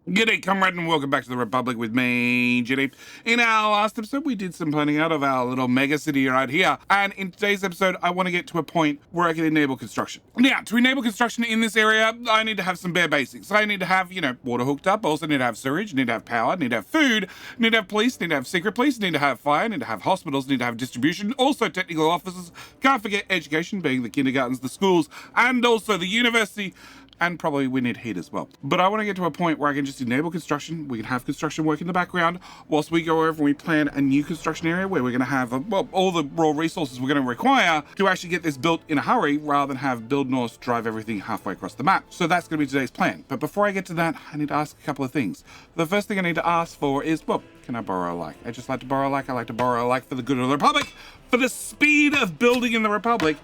G'day, comrade, and welcome back to the Republic with me, Jitty. In our last episode, we did some planning out of our little mega city right here. And in today's episode, I want to get to a point where I can enable construction. Now, to enable construction in this area, I need to have some bare basics. I need to have, water hooked up. Also need to have sewage, need to have power, need to have food, need to have police, need to have secret police, need to have fire, need to have hospitals, need to have distribution. Also technical officers. Can't forget education, being the kindergartens, the schools, and also the university. And probably we need heat as well. But I want to get to a point where I can just enable construction. We can have construction work in the background whilst we go over and we plan a new construction area where we're going to have all the raw resources we're going to require to actually get this built in a hurry rather than have Build North drive everything halfway across the map. So that's going to be today's plan. But before I get to that, I need to ask a couple of things. The first thing I need to ask for is, can I borrow a like? I just like to borrow a like. I like to borrow a like for the good of the Republic, for the speed of building in the Republic,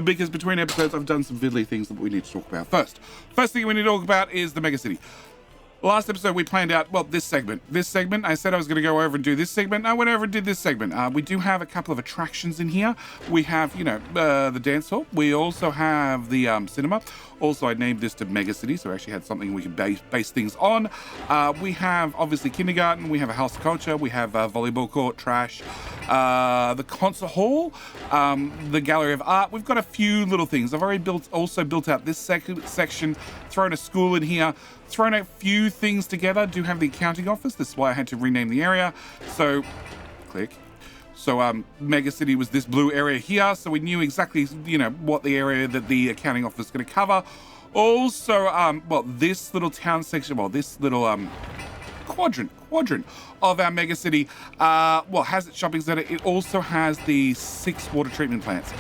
because between episodes I've done some fiddly things that we need to talk about first. First thing we need to talk about is the megacity. Last episode we planned out, this segment. I said I was going to go over and do this segment. I went over and did this segment. We do have a couple of attractions in here. We have, the dance hall. We also have the cinema. Also, I named this to Mega City, so I actually had something we could base things on. We have, obviously, kindergarten. We have a house of culture. We have a volleyball court, trash, the concert hall, the gallery of art. We've got a few little things. I've already built out this section, thrown a school in here, thrown a few things together. Do have the accounting office. This is why I had to rename the area. So, click. So, Mega City was this blue area here. So we knew exactly, what the area that the accounting office is going to cover. Also, this little town section, this little quadrant of our Mega City, has its shopping center. It also has the 6 water treatment plants.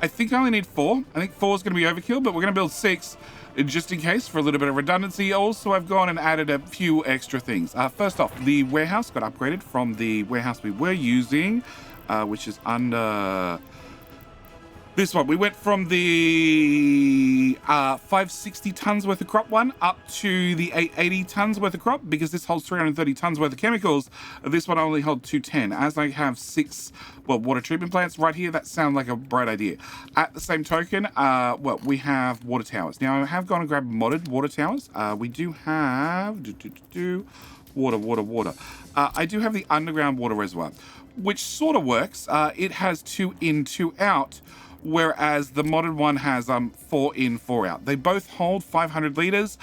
I think I only need 4. I think 4 is going to be overkill, but we're going to build 6. Just in case, for a little bit of redundancy. Also, I've gone and added a few extra things. First off, the warehouse got upgraded from the warehouse we were using, which is under this one. We went from the 560 tons worth of crop one up to the 880 tons worth of crop, because this holds 330 tons worth of chemicals. This one only held 210. As I have 6 water treatment plants right here, that sounds like a bright idea. At the same token, we have water towers. Now, I have gone and grabbed modded water towers. We do have water. I do have the underground water reservoir, which sort of works. It has 2 in, 2 out, whereas the modded one has 4 in, 4 out. They both hold 500 liters.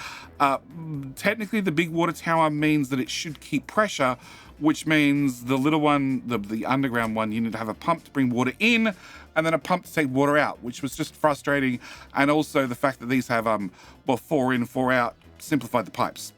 Technically, the big water tower means that it should keep pressure, which means the little one, the underground one, you need to have a pump to bring water in and then a pump to take water out, which was just frustrating. And also the fact that these have 4 in, 4 out simplified the pipes.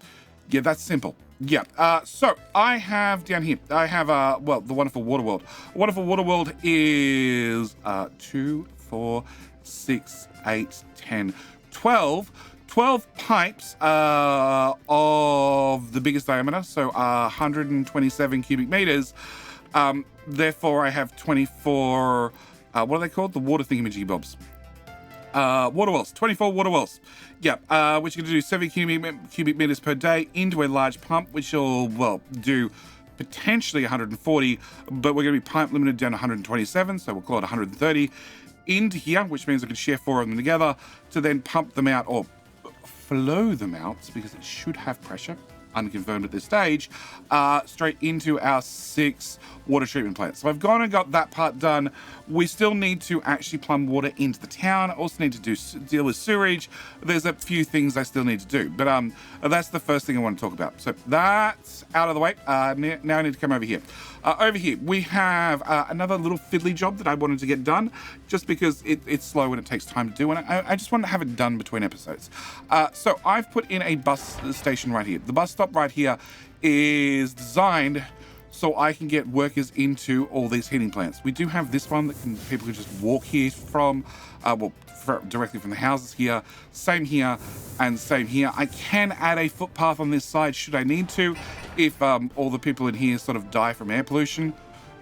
Yeah, that's simple. Yeah, so I have down here, I have, the Wonderful Water World. Wonderful Water World is 2, 4, 6, 8, 10, 12. 12 pipes of the biggest diameter, so 127 cubic meters. Therefore, I have 24, what are they called? The water thingamajig-bobs. Water wells, 24 water wells. Yeah, which are going to do 7 cubic meters per day into a large pump, which will, do potentially 140, but we're going to be pipe limited down to 127, so we'll call it 130 into here, which means I can share 4 of them together to then pump them out or flow them out, because it should have pressure, unconfirmed at this stage, straight into our 6 water treatment plants. So I've gone and got that part done. We still need to actually plumb water into the town. I also need to deal with sewage. There's a few things I still need to do, but that's the first thing I want to talk about. So that's out of the way. Now I need to come over here. Over here, we have another little fiddly job that I wanted to get done, just because it's slow and it takes time to do, and I just wanted to have it done between episodes. So I've put in a bus station right here. The bus stop right here is designed so I can get workers into all these heating plants. We do have this one that people can just walk here from, directly from the houses here. Same here and same here. I can add a footpath on this side should I need to, if all the people in here sort of die from air pollution.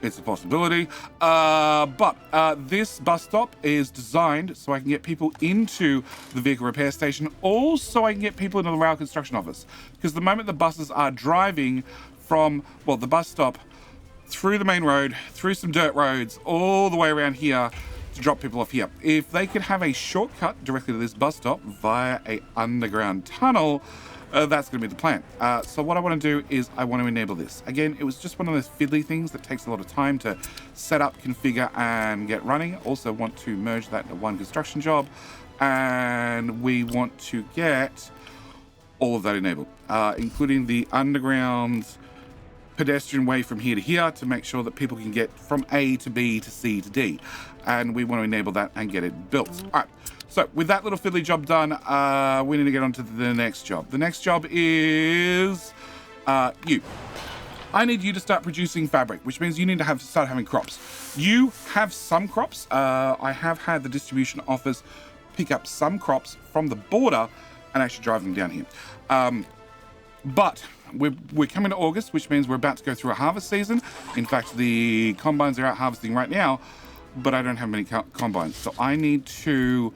It's a possibility. But this bus stop is designed so I can get people into the vehicle repair station. Also, I can get people into the rail construction office. Because the moment the buses are driving from, the bus stop through the main road, through some dirt roads, all the way around here to drop people off here. If they could have a shortcut directly to this bus stop via a underground tunnel, That's going to be the plan. So what I want to do is I want to enable this. Again, it was just one of those fiddly things that takes a lot of time to set up, configure, and get running. Also want to merge that into one construction job. And we want to get all of that enabled, including the underground pedestrian way from here to here to make sure that people can get from A to B to C to D. And we want to enable that and get it built. All right. So with that little fiddly job done, we need to get on to the next job. The next job is you. I need you to start producing fabric, which means you need to start having crops. You have some crops. I have had the distribution office pick up some crops from the border and actually drive them down here. But we're coming to August, which means we're about to go through a harvest season. In fact, the combines are out harvesting right now, but I don't have many combines. So I need to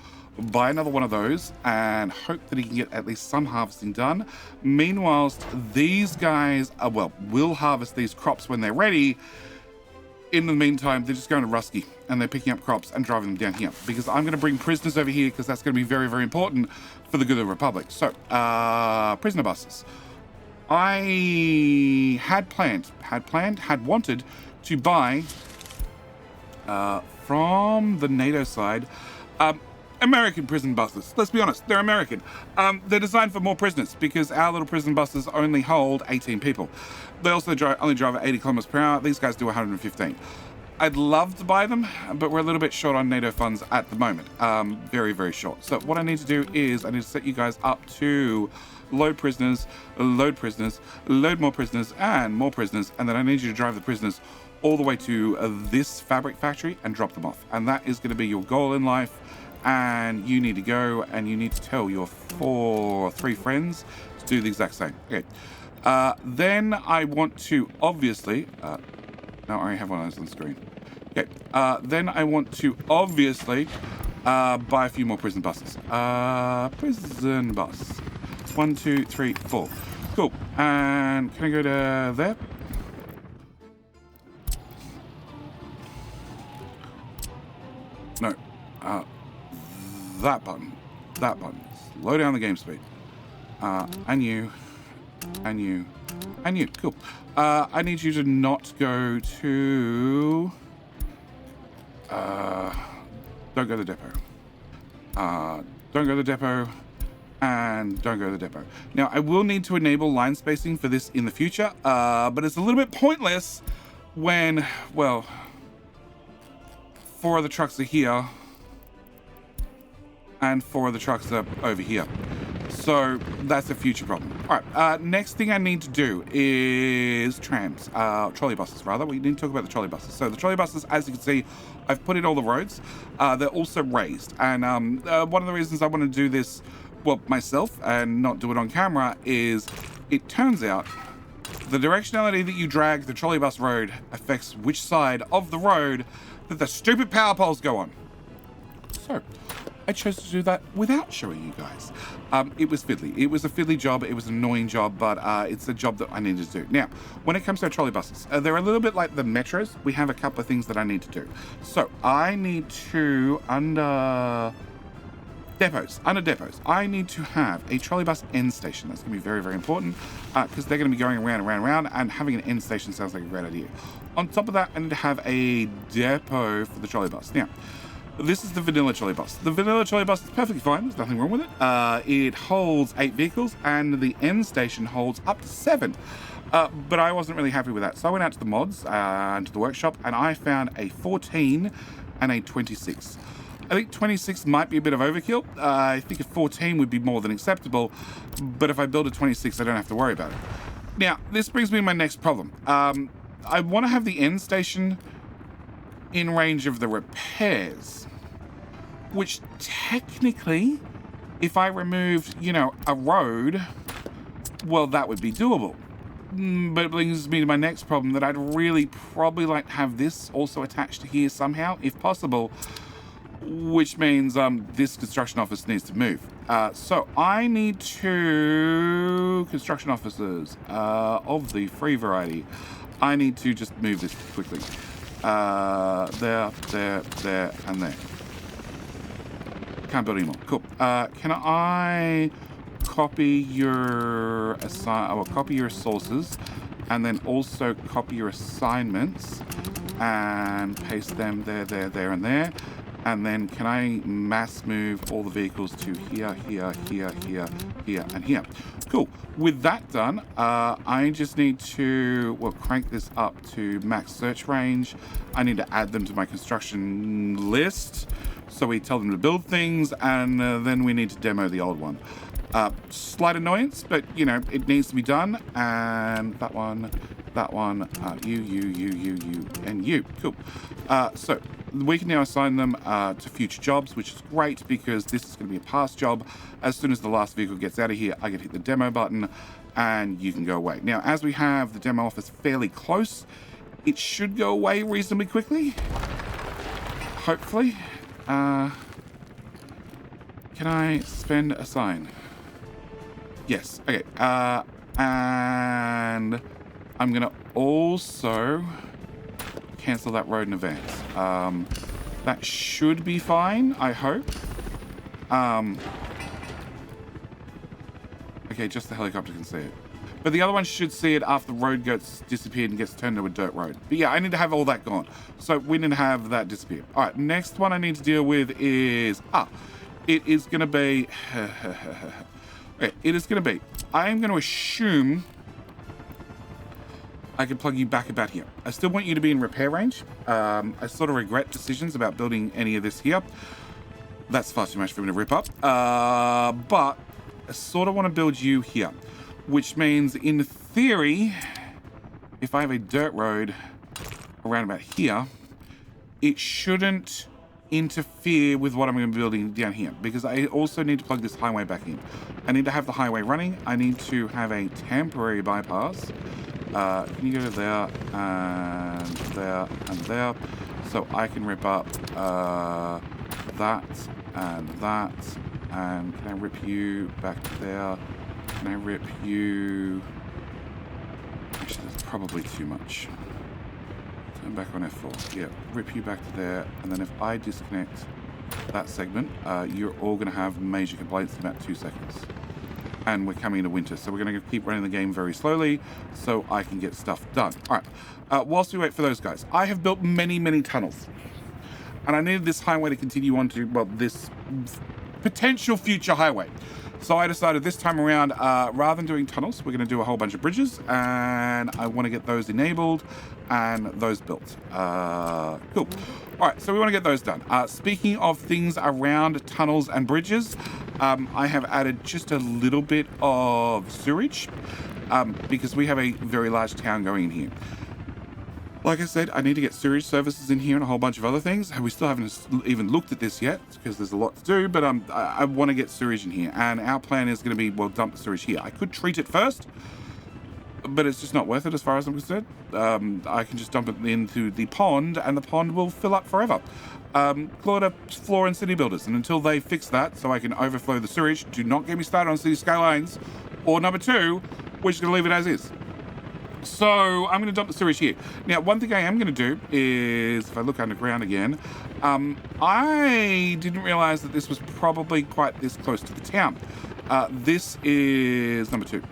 buy another one of those and hope that he can get at least some harvesting done. Meanwhile, these guys will harvest these crops when they're ready. In the meantime, they're just going to Rusky and they're picking up crops and driving them down here because I'm going to bring prisoners over here because that's going to be very, very important for the good of the Republic. So, prisoner buses. I had wanted to buy from the NATO side American prison buses. Let's be honest, they're American. They're designed for more prisoners because our little prison buses only hold 18 people. They also only drive at 80 kilometers per hour. These guys do 115. I'd love to buy them, but we're a little bit short on NATO funds at the moment. Very, very short. So what I need to do is I need to set you guys up to load prisoners, load more prisoners, and more prisoners. And then I need you to drive the prisoners all the way to this fabric factory and drop them off. And that is going to be your goal in life. And you need to go and you need to tell your 3 friends to do the exact same. Okay. Then I want to obviously, no, I already have one of those on the screen. Okay. Then I want to obviously buy a few more prison buses. Prison bus. 1, 2, 3, 4. Cool. And can I go to there? No. That button. Slow down the game speed. And you. Cool. I need you to not go to... don't go to the depot. Don't go to the depot. And don't go to the depot. Now, I will need to enable line spacing for this in the future, but it's a little bit pointless when, 4 of the trucks are here and 4 of the trucks are over here. So that's a future problem. All right, next thing I need to do is trolleybuses rather. We need to talk about the trolleybuses. So the trolleybuses, as you can see, I've put in all the roads. They're also raised. And one of the reasons I want to do this, myself and not do it on camera is it turns out the directionality that you drag the trolleybus road affects which side of the road that the stupid power poles go on. So I chose to do that without showing you guys. It was fiddly. It was a fiddly job. It was an annoying job, but it's a job that I needed to do. Now, when it comes to our trolleybuses, they're a little bit like the metros. We have a couple of things that I need to do. So I need to, under depots, I need to have a trolleybus end station. That's going to be very, very important because they're going to be going around, and having an end station sounds like a great idea. On top of that, I need to have a depot for the trolleybus. Now, this is the vanilla trolleybus. The vanilla trolleybus is perfectly fine. There's nothing wrong with it. It holds 8 vehicles, and the end station holds up to 7. But I wasn't really happy with that. So I went out to the mods and to the workshop, and I found a 14 and a 26. I think 26 might be a bit of overkill. I think a 14 would be more than acceptable. But if I build a 26, I don't have to worry about it. Now, this brings me to my next problem. I want to have the end station in range of the repairs, which technically, if I removed, a road, that would be doable. But it brings me to my next problem that I'd really probably like to have this also attached to here somehow, if possible, which means this construction office needs to move. So I need 2 construction officers of the free variety. I need to just move this quickly. There, and there. Can't build anymore. Cool. Can I copy your copy your sources, and then also copy your assignments and paste them there, and there. And then can I mass move all the vehicles to here, here, here, here, here, and here? Cool. With that done, I just need to, well, crank this up to max search range. I need to add them to my construction list. So we tell them to build things, and then we need to demo the old one. Slight annoyance, but, you know, it needs to be done. And that one, you, and you. Cool. So we can now assign them to future jobs, which is great because this is going to be a past job. As soon as the last vehicle gets out of here, I can hit the demo button and you can go away. Now, as we have the demo office fairly close, it should go away reasonably quickly. Hopefully. Can I spend a sign? Yes. Okay. And I'm going to also cancel that road in advance. That should be fine, I hope. Okay, just the helicopter can see it. But the other one should see it after the road gets disappeared and gets turned into a dirt road. But yeah, I need to have all that gone. So we need to have that disappear. All right, next one I need to deal with is... it is going to be... okay, it is going to be... I am going to assume... I can plug you back about here. I still want you to be in repair range. I sort of regret decisions about building any of this here. That's far too much for me to rip up. But I sort of want to build you here, which means in theory, if I have a dirt road around about here, it shouldn't interfere with what I'm going to be building down here, because I also need to plug this highway back in. I need to have the highway running. I need to have a temporary bypass. Can you go to there and there and there, so I can rip up that and that, and can I rip you back there? Can I rip you? Actually, that's probably too much. Turn back on F4. Yeah, rip you back to there, and then if I disconnect that segment, you're all going to have major complaints in about 2 seconds. And we're coming into winter, so we're going to keep running the game very slowly so I can get stuff done. All right, whilst we wait for those guys, I have built many, many tunnels. And I needed this highway to continue on to, well, this potential future highway. So I decided this time around, rather than doing tunnels, we're going to do a whole bunch of bridges, and I want to get those enabled and those built. Cool. All right, so we want to get those done. Speaking of things around tunnels and bridges, I have added just a little bit of sewage because we have a very large town going in here. Like I said, I need to get sewage services in here and a whole bunch of other things. We still haven't even looked at this yet because there's a lot to do, but I want to get sewage in here. And our plan is going to be, well, dump the sewage here. I could treat it first, but it's just not worth it as far as I'm concerned. I can just dump it into the pond and the pond will fill up forever. Call it a flaw in city builders. And until they fix that so I can overflow the sewage, do not get me started on city skylines. Or number two, we're just going to leave it as is. So I'm going to dump the sewage here. Now, one thing I am going to do is, if I look underground again, I didn't realize that this was probably quite this close to the town. This is number two.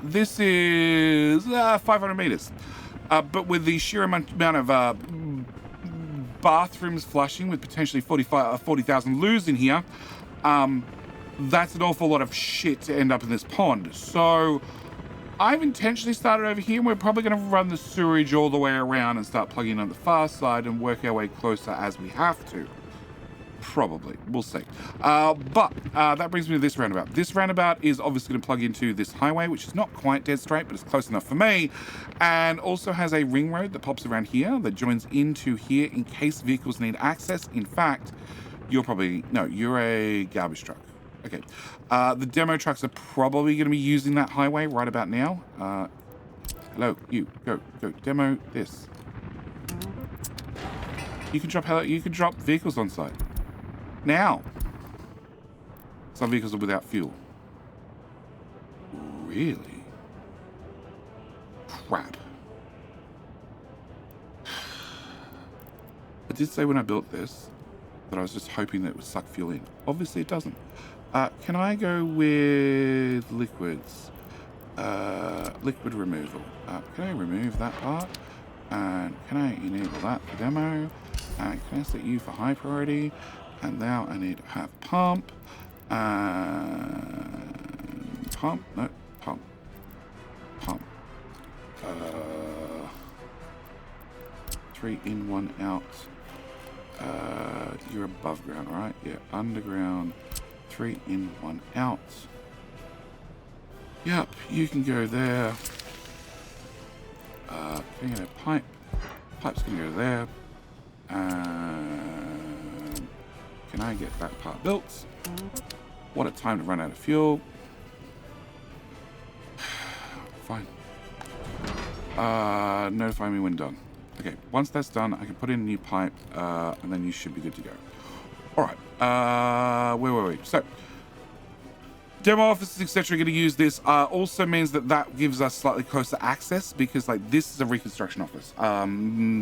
This is 500 meters. But with the sheer amount of bathrooms flushing with potentially 40,000 loos in here, that's an awful lot of shit to end up in this pond. So I've intentionally started over here, and we're probably going to run the sewage all the way around and start plugging in on the far side and work our way closer as we have to. Probably. We'll see. But that brings me to this roundabout. This roundabout is obviously going to plug into this highway, which is not quite dead straight, but it's close enough for me, and also has a ring road that pops around here that joins into here in case vehicles need access. In fact, you're a garbage truck. Okay. The demo trucks are probably going to be using that highway right about now. Hello, you. Go. Demo this. You can drop vehicles on site. Now. Some vehicles are without fuel. Really? Crap. I did say when I built this that I was just hoping that it would suck fuel in. Obviously it doesn't. Can I go with liquids? Liquid removal. Can I remove that part? And can I enable that for demo? And can I set you for high priority? And now I need to have pump. And pump. No, pump. Pump. 3 in, 1 out. You're above ground, right? Yeah, underground. 3 in, 1 out. Yep, you can go there. Can you get a pipe? Pipe's gonna go there. And can I get that part built? What a time to run out of fuel. Fine. Notify me when done. Okay, once that's done, I can put in a new pipe, and then you should be good to go. All right. Where were we? So, demo offices, etc. are going to use this. Also means that gives us slightly closer access because, like, this is a reconstruction office.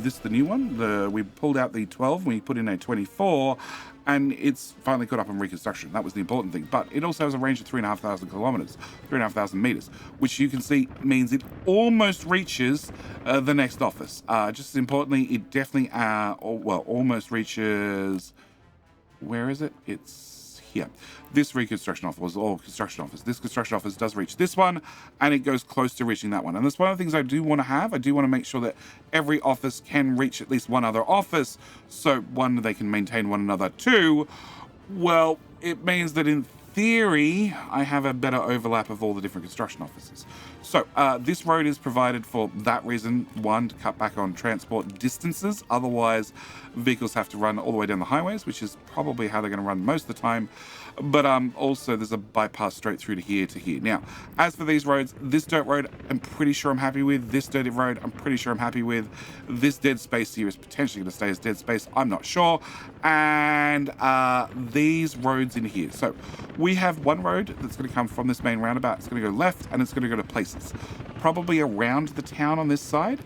This is the new one. We pulled out the 12, we put in a 24, and it's finally caught up on reconstruction. That was the important thing. But it also has a range of 3,500 kilometers, 3,500 meters, which you can see means it almost reaches the next office. Just as importantly, it definitely, almost reaches. Where is it? It's here. This reconstruction office, or construction office. This construction office does reach this one, and it goes close to reaching that one. And that's one of the things I do want to have. I do want to make sure that every office can reach at least one other office. So, one, they can maintain one another. Two, well, it means that in theory, I have a better overlap of all the different construction offices. So, this road is provided for that reason. One, to cut back on transport distances. Otherwise, vehicles have to run all the way down the highways, which is probably how they're going to run most of the time. But also, there's a bypass straight through to here to here. Now, as for these roads, this dirt road, I'm pretty sure I'm happy with. This dirty road, I'm pretty sure I'm happy with. This dead space here is potentially going to stay as dead space. I'm not sure. And these roads in here. So, we have one road that's going to come from this main roundabout. It's going to go left, and it's going to go to places. Probably around the town on this side.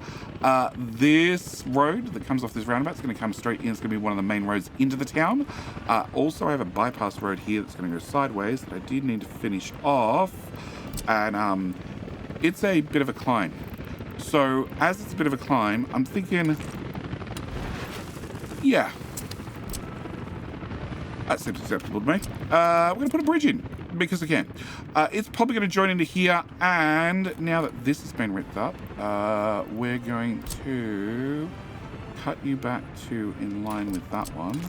This road that comes off this roundabout is going to come straight in. It's going to be one of the main roads into the town. Also, I have a bypass road here that's going to go sideways that I did need to finish off. And it's a bit of a climb. So, as it's a bit of a climb, I'm thinking, yeah, that seems acceptable to me. We're going to put a bridge in because I can. It's probably going to join into here, and now that this has been ripped up, we're going to cut you back to in line with that one,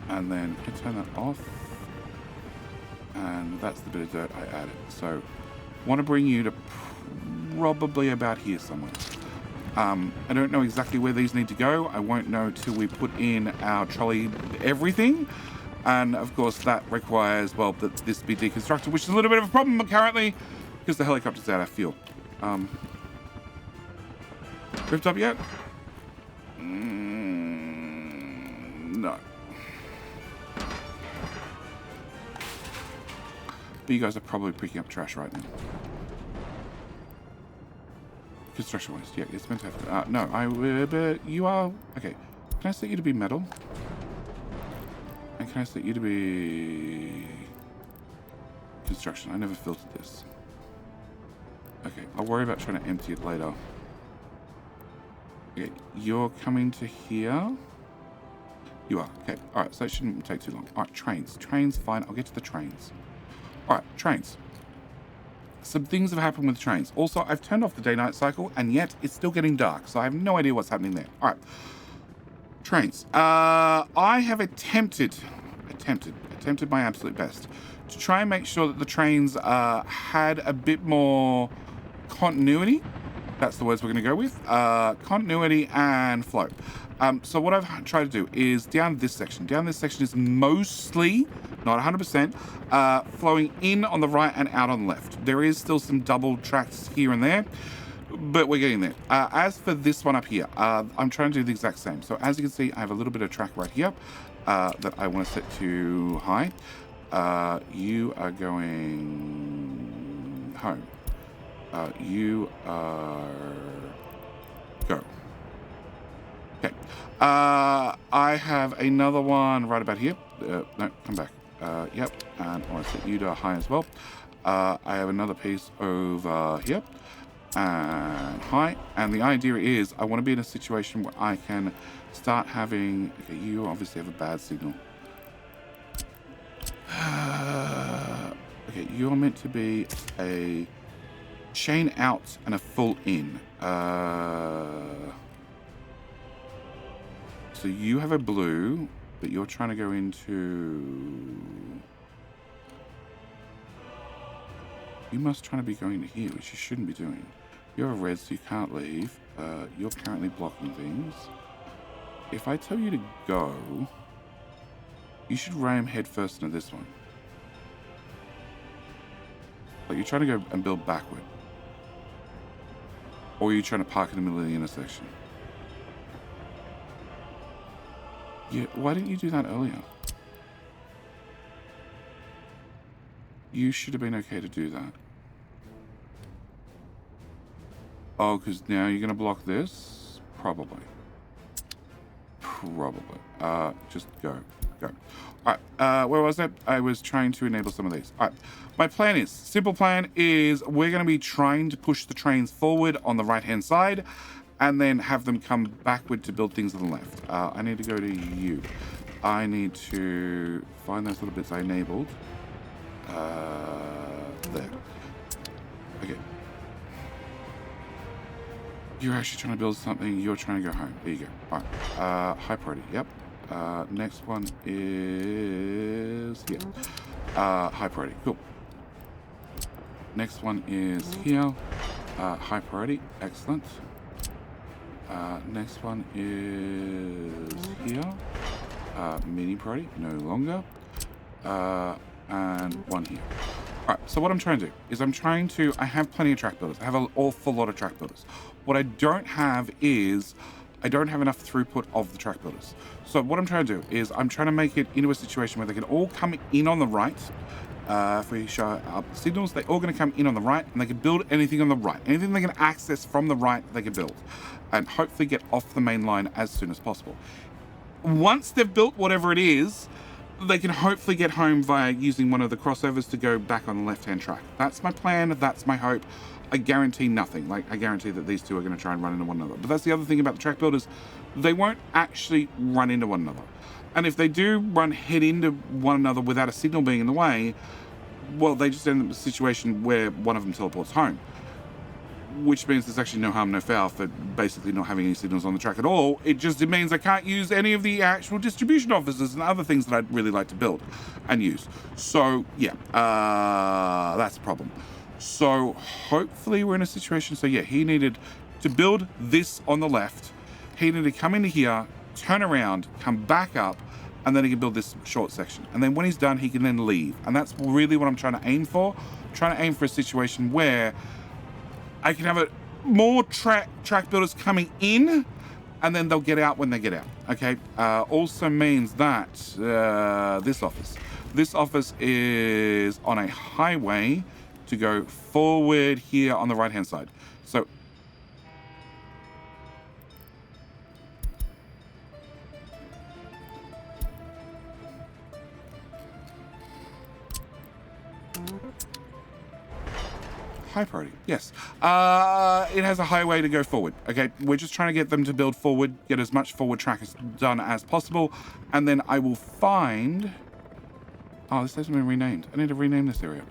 and then turn that off, and that's the bit of dirt I added. So, want to bring you to probably about here somewhere. I don't know exactly where these need to go. I won't know till we put in our trolley everything. And of course that requires, well, that this be deconstructed, which is a little bit of a problem currently because the helicopter's out of fuel. Ripped up yet? No. But you guys are probably picking up trash right now. Construction waste, yeah, it's meant to have. No, but you are. Okay, can I set you to be metal? And can I set you to be construction? I never filtered this. Okay, I'll worry about trying to empty it later. Okay, you're coming to here. You are. Okay, alright, so it shouldn't take too long. Alright, trains. Trains, fine. I'll get to the trains. Alright, trains. Some things have happened with trains. Also, I've turned off the day-night cycle, and yet it's still getting dark, so I have no idea what's happening there. All right. Trains. I have attempted my absolute best to try and make sure that the trains had a bit more continuity. That's the words we're going to go with. Continuity and flow. So what I've tried to do is down this section. Down this section is mostly, not 100%, flowing in on the right and out on the left. There is still some double tracks here and there, but we're getting there. As for this one up here, I'm trying to do the exact same. So as you can see, I have a little bit of track right here that I want to set to high. You are going home. You are go. Okay. I have another one right about here. No, come back. Yep, and I want to set you to high as well. I have another piece over here, and high. And the idea is I want to be in a situation where I can start having... Okay, you obviously have a bad signal. Okay, you're meant to be a chain out and a full in. So you have a blue, but you're trying to go into... You must try to be going to here, which you shouldn't be doing. You're a red, so you can't leave. You're currently blocking things. If I tell you to go, you should ram head first into this one. Like, you're trying to go and build backward. Or you're trying to park in the middle of the intersection. Yeah, why didn't you do that earlier? You should have been okay to do that. Oh, because now you're going to block this? Probably. Just go. Alright, where was that? I was trying to enable some of these. Alright, my plan is, simple plan is we're going to be trying to push the trains forward on the right-hand side and then have them come backward to build things on the left. I need to go to you. I need to find those little bits I enabled. There. Okay. You're actually trying to build something. You're trying to go home. There you go. Alright. High priority. Yep. Next one is here. High priority. Cool. Next one is here. High priority. Excellent. Next one is here. Medium priority. No longer. And one here. Alright, so what I'm trying to do is I have plenty of track builders. I have an awful lot of track builders. What I don't have is, I don't have enough throughput of the track builders. So what I'm trying to do is I'm trying to make it into a situation where they can all come in on the right. If we show up the signals, they're all going to come in on the right and they can build anything on the right. Anything they can access from the right, they can build. And hopefully get off the main line as soon as possible. Once they've built whatever it is, they can hopefully get home via using one of the crossovers to go back on the left-hand track. That's my plan. That's my hope. I guarantee nothing. Like, I guarantee that these two are going to try and run into one another. But that's the other thing about the track builders. They won't actually run into one another. And if they do head into one another without a signal being in the way, well, they just end up in a situation where one of them teleports home. Which means there's actually no harm, no foul for basically not having any signals on the track at all. It means I can't use any of the actual distribution offices and other things that I'd really like to build and use. So, yeah, that's a problem. So, hopefully we're in a situation... So, yeah, he needed to build this on the left. He needed to come into here, turn around, come back up, and then he can build this short section. And then when he's done, he can then leave. And that's really what I'm trying to aim for. I'm trying to aim for a situation where I can have more track builders coming in, and then they'll get out when they get out. Okay. Also means that this office is on a highway to go forward here on the right-hand side. So high priority, yes. It has a highway to go forward. Okay, we're just trying to get them to build forward, get as much forward track done as possible, and then I will find... Oh, this hasn't been renamed. I need to rename this area.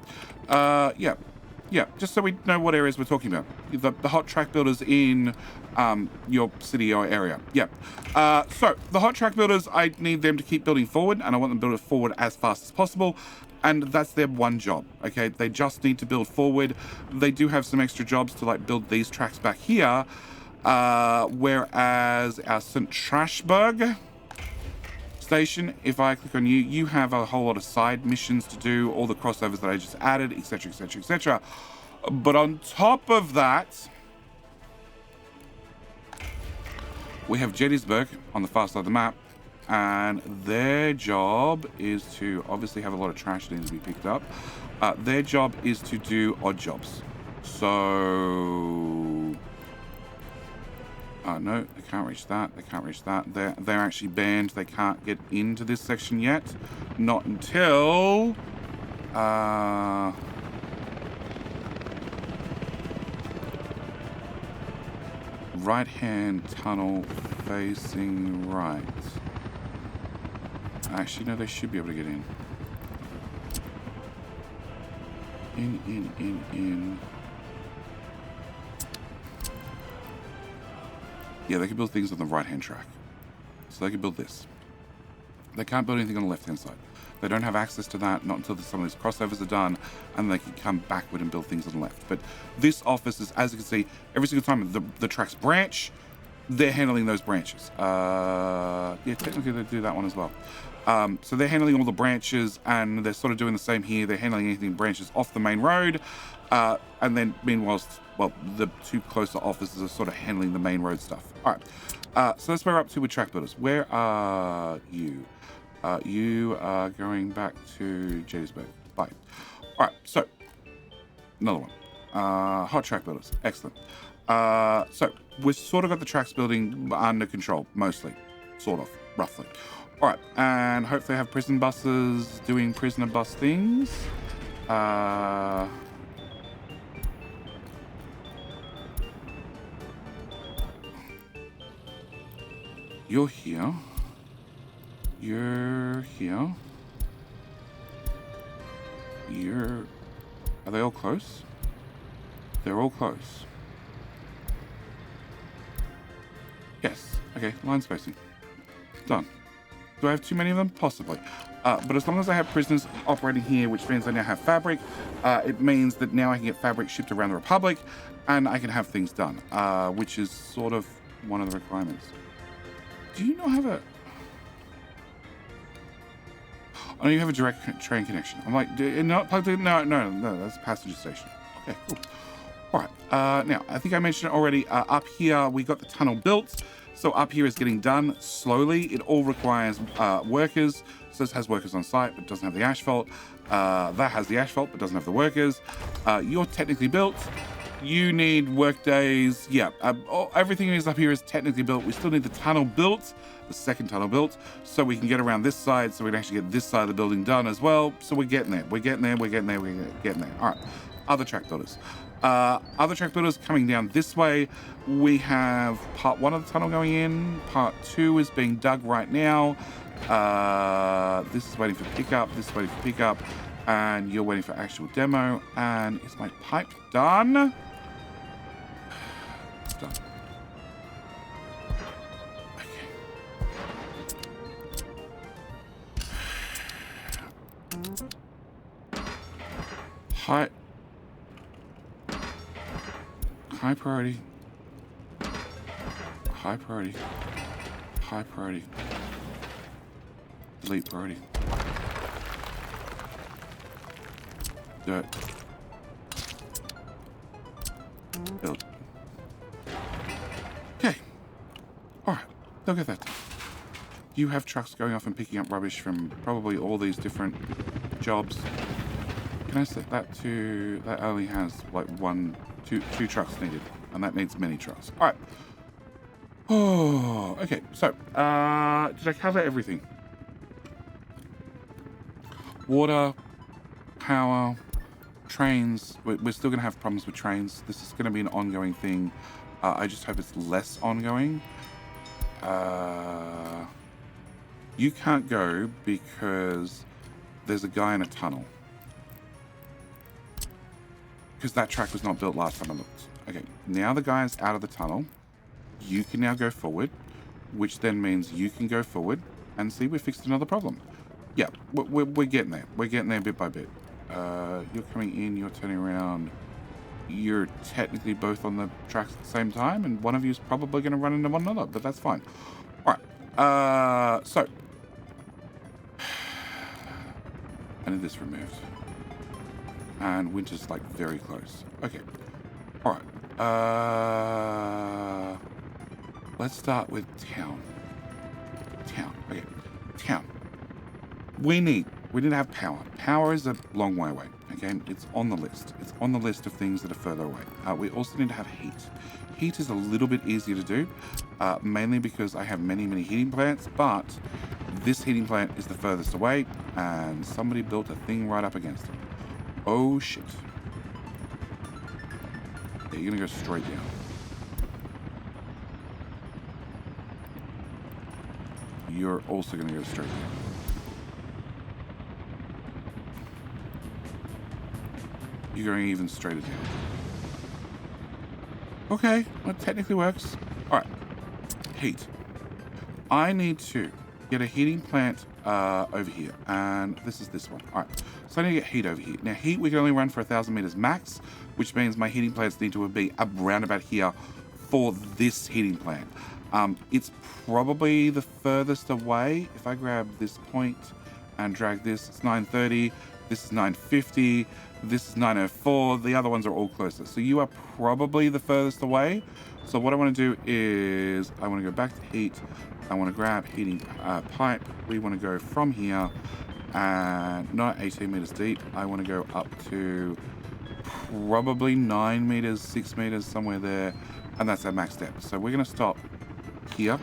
Yeah, just so we know what areas we're talking about. The hot track builders in your city or area. Yeah. So the hot track builders, I need them to keep building forward, and I want them to build it forward as fast as possible. And that's their one job, okay? They just need to build forward. They do have some extra jobs to like build these tracks back here. Whereas our St. Trashburg station, if I click on you, you have a whole lot of side missions to do, all the crossovers that I just added, etc, etc, etc. But on top of that, we have Gettysburg on the far side of the map, and their job is to obviously have a lot of trash that needs to be picked up. Their job is to do odd jobs. So No, they can't reach that. They can't reach that. They're actually banned. They can't get into this section yet. Not until... right-hand tunnel facing right. Actually, no, they should be able to get in. In. Yeah, they can build things on the right-hand track. So they can build this. They can't build anything on the left-hand side. They don't have access to that, not until some of these crossovers are done, and they can come backward and build things on the left. But this office is, as you can see, every single time the tracks branch, they're handling those branches. Yeah, technically they do that one as well. So they're handling all the branches, and they're sort of doing the same here. They're handling anything branches off the main road, and then meanwhile, well, the two closer offices are sort of handling the main road stuff. All right, so that's where we're up to with Trackbuilders. Where are you? You are going back to Gettysburg. Bye. All right, so another one. Hot Trackbuilders. Excellent. So we've sort of got the tracks building under control, mostly, sort of, roughly. All right, and hopefully have prison buses doing prisoner bus things. You're here. You're here. Are they all close? They're all close. Yes. Okay, line spacing. Done. Do I have too many of them? Possibly. But as long as I have prisoners operating here, which means I now have fabric, it means that now I can get fabric shipped around the Republic, and I can have things done, which is sort of one of the requirements. Do you not have a... Oh, you have a direct train connection. I'm like, not plugged in? No, that's a passenger station. Okay, cool. All right, now, I think I mentioned it already, up here, we got the tunnel built. So up here is getting done slowly. It all requires workers. So this has workers on site, but doesn't have the asphalt. That has the asphalt, but doesn't have the workers. You're technically built. You need work days. Yeah, everything is up here is technically built. We still need the tunnel built, the second tunnel built, so we can get around this side, so we can actually get this side of the building done as well. So we're getting there. We're getting there. We're getting there. We're getting there. All right. Other track builders. Other track builders coming down this way. We have part 1 of the tunnel going in. Part 2 is being dug right now. This is waiting for pickup. This is waiting for pickup. And you're waiting for actual demo. And is my pipe done? It's done. Okay. High priority. High priority. High priority. Delete priority. Dirt. Build. Okay. Alright. Look at that. You have trucks going off and picking up rubbish from probably all these different jobs. Can I set that to... That only has like two trucks needed, and that needs many trucks. All right. Oh, okay. So, did I cover everything? Water, power, trains. We're still going to have problems with trains. This is going to be an ongoing thing. I just hope it's less ongoing. You can't go because there's a guy in a tunnel. Because that track was not built last time I looked. Okay, now the guy is out of the tunnel. You can now go forward, which then means you can go forward and see we fixed another problem. Yeah, we're getting there. We're getting there bit by bit. You're coming in, you're turning around. You're technically both on the tracks at the same time, and one of you is probably going to run into one another, but that's fine. All right, so I need this removed. And winter's like very close. Okay. All right. Let's start with town. Town. Okay. Town. We need to have power. Power is a long way away. Okay, it's on the list. It's on the list of things that are further away. We also need to have heat. Heat is a little bit easier to do, mainly because I have many, many heating plants, but this heating plant is the furthest away, and somebody built a thing right up against it. Oh, shit. Yeah, you're gonna go straight down. You're also gonna go straight down. You're going even straighter down. Okay, that technically works. All right, heat. I need to get a heating plant over here, and this is this one. All right, so I need to get heat over here. Now, heat we can only run for 1,000 meters max, which means my heating plants need to be around about here for this heating plant. It's probably the furthest away. If I grab this point and drag this, it's 930. This is 950. This is 904. The other ones are all closer. So you are probably the furthest away. So what I want to do is I want to go back to heat. I want to grab heating pipe. We want to go from here and not 18 meters deep. I want to go up to probably 9 meters, 6 meters, somewhere there. And that's our max depth. So we're going to stop here.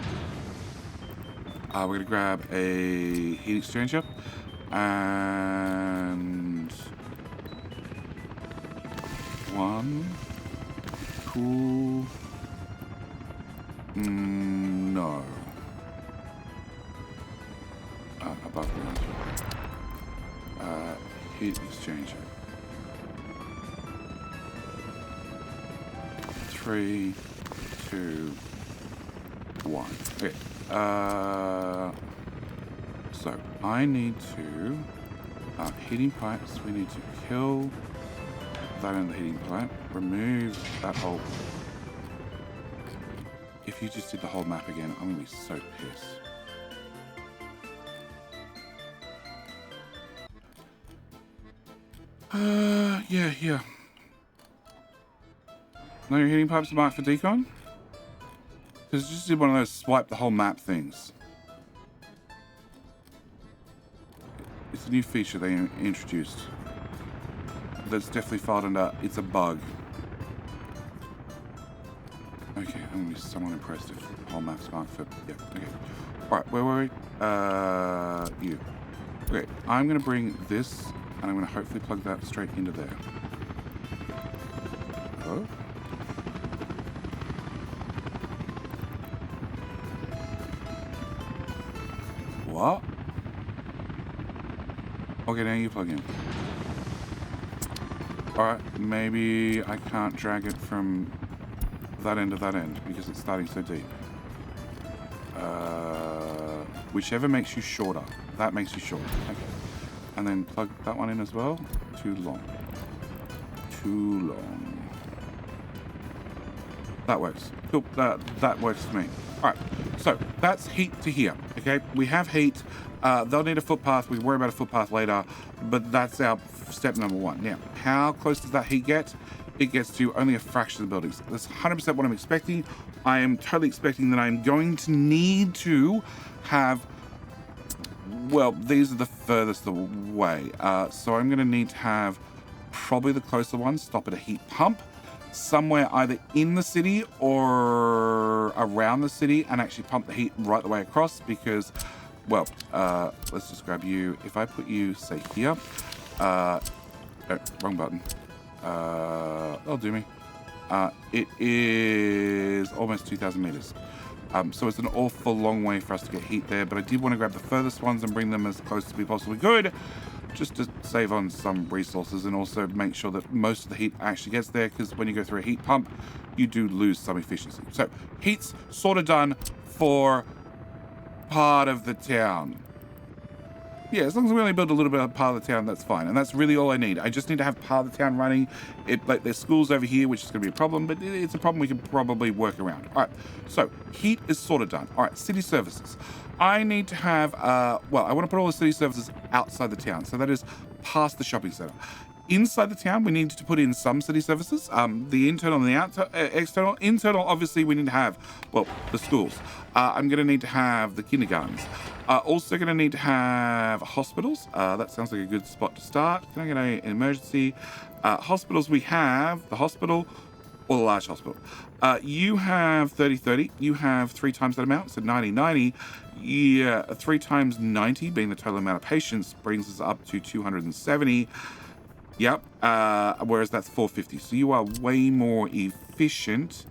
We're going to grab a heat exchanger. And 1, 2, no. Above ground. Heat exchanger. 3, 2, 1. Okay. So I need to heating pipes. We need to kill that in the heating plant. Remove that whole. If you just did the whole map again, I'm gonna be so pissed. Yeah, here. No, your heating pipes are marked for decon? Because just did one of those swipe the whole map things. It's a new feature they introduced. That's definitely filed under, it's a bug. Okay, I'm gonna be somewhat impressed if the whole map's marked for, yeah, okay. Alright, where were we? You. Okay, I'm gonna bring this, and I'm gonna hopefully plug that straight into there. Oh? What? Okay, now you plug in. Alright, maybe I can't drag it from that end to that end because it's starting so deep. Whichever makes you shorter. That makes you shorter. Okay. And then plug that one in as well. Too long. Too long. That works. Cool. That works for me. Alright, so that's heat to here. Okay, we have heat. They'll need a footpath. We can worry about a footpath later, but that's our step number one. Now, how close does that heat get? It gets to only a fraction of the buildings. That's 100% what I'm expecting. I am totally expecting that I'm going to need to have, well, these are the furthest away. So I'm going to need to have probably the closer ones stop at a heat pump somewhere either in the city or around the city and actually pump the heat right the way across because, well, let's just grab you. If I put you, say, here. Oh, wrong button. That'll do me. It is almost 2,000 meters. So it's an awful long way for us to get heat there, but I did want to grab the furthest ones and bring them as close as we possibly could, just to save on some resources and also make sure that most of the heat actually gets there, because when you go through a heat pump, you do lose some efficiency. So heat's sort of done for part of the town. Yeah, as long as we only build a little bit of part of the town, that's fine. And that's really all I need. I just need to have part of the town running. Like there's schools over here, which is going to be a problem, but it's a problem we can probably work around. All right, so heat is sort of done. All right, city services. I need to have, well, I want to put all the city services outside the town. So that is past the shopping center. Inside the town, we need to put in some city services. The internal and the external. Internal, obviously, we need to have, well, the schools. I'm going to need to have the kindergartens. Also going to need to have hospitals. That sounds like a good spot to start. Can I get an emergency? Hospitals, we have the hospital or the large hospital. You have 30-30. You have 3 times that amount, so 90-90. Yeah, 3 times 90 being the total amount of patients brings us up to 270. Yep. Whereas that's 450. So you are way more efficient.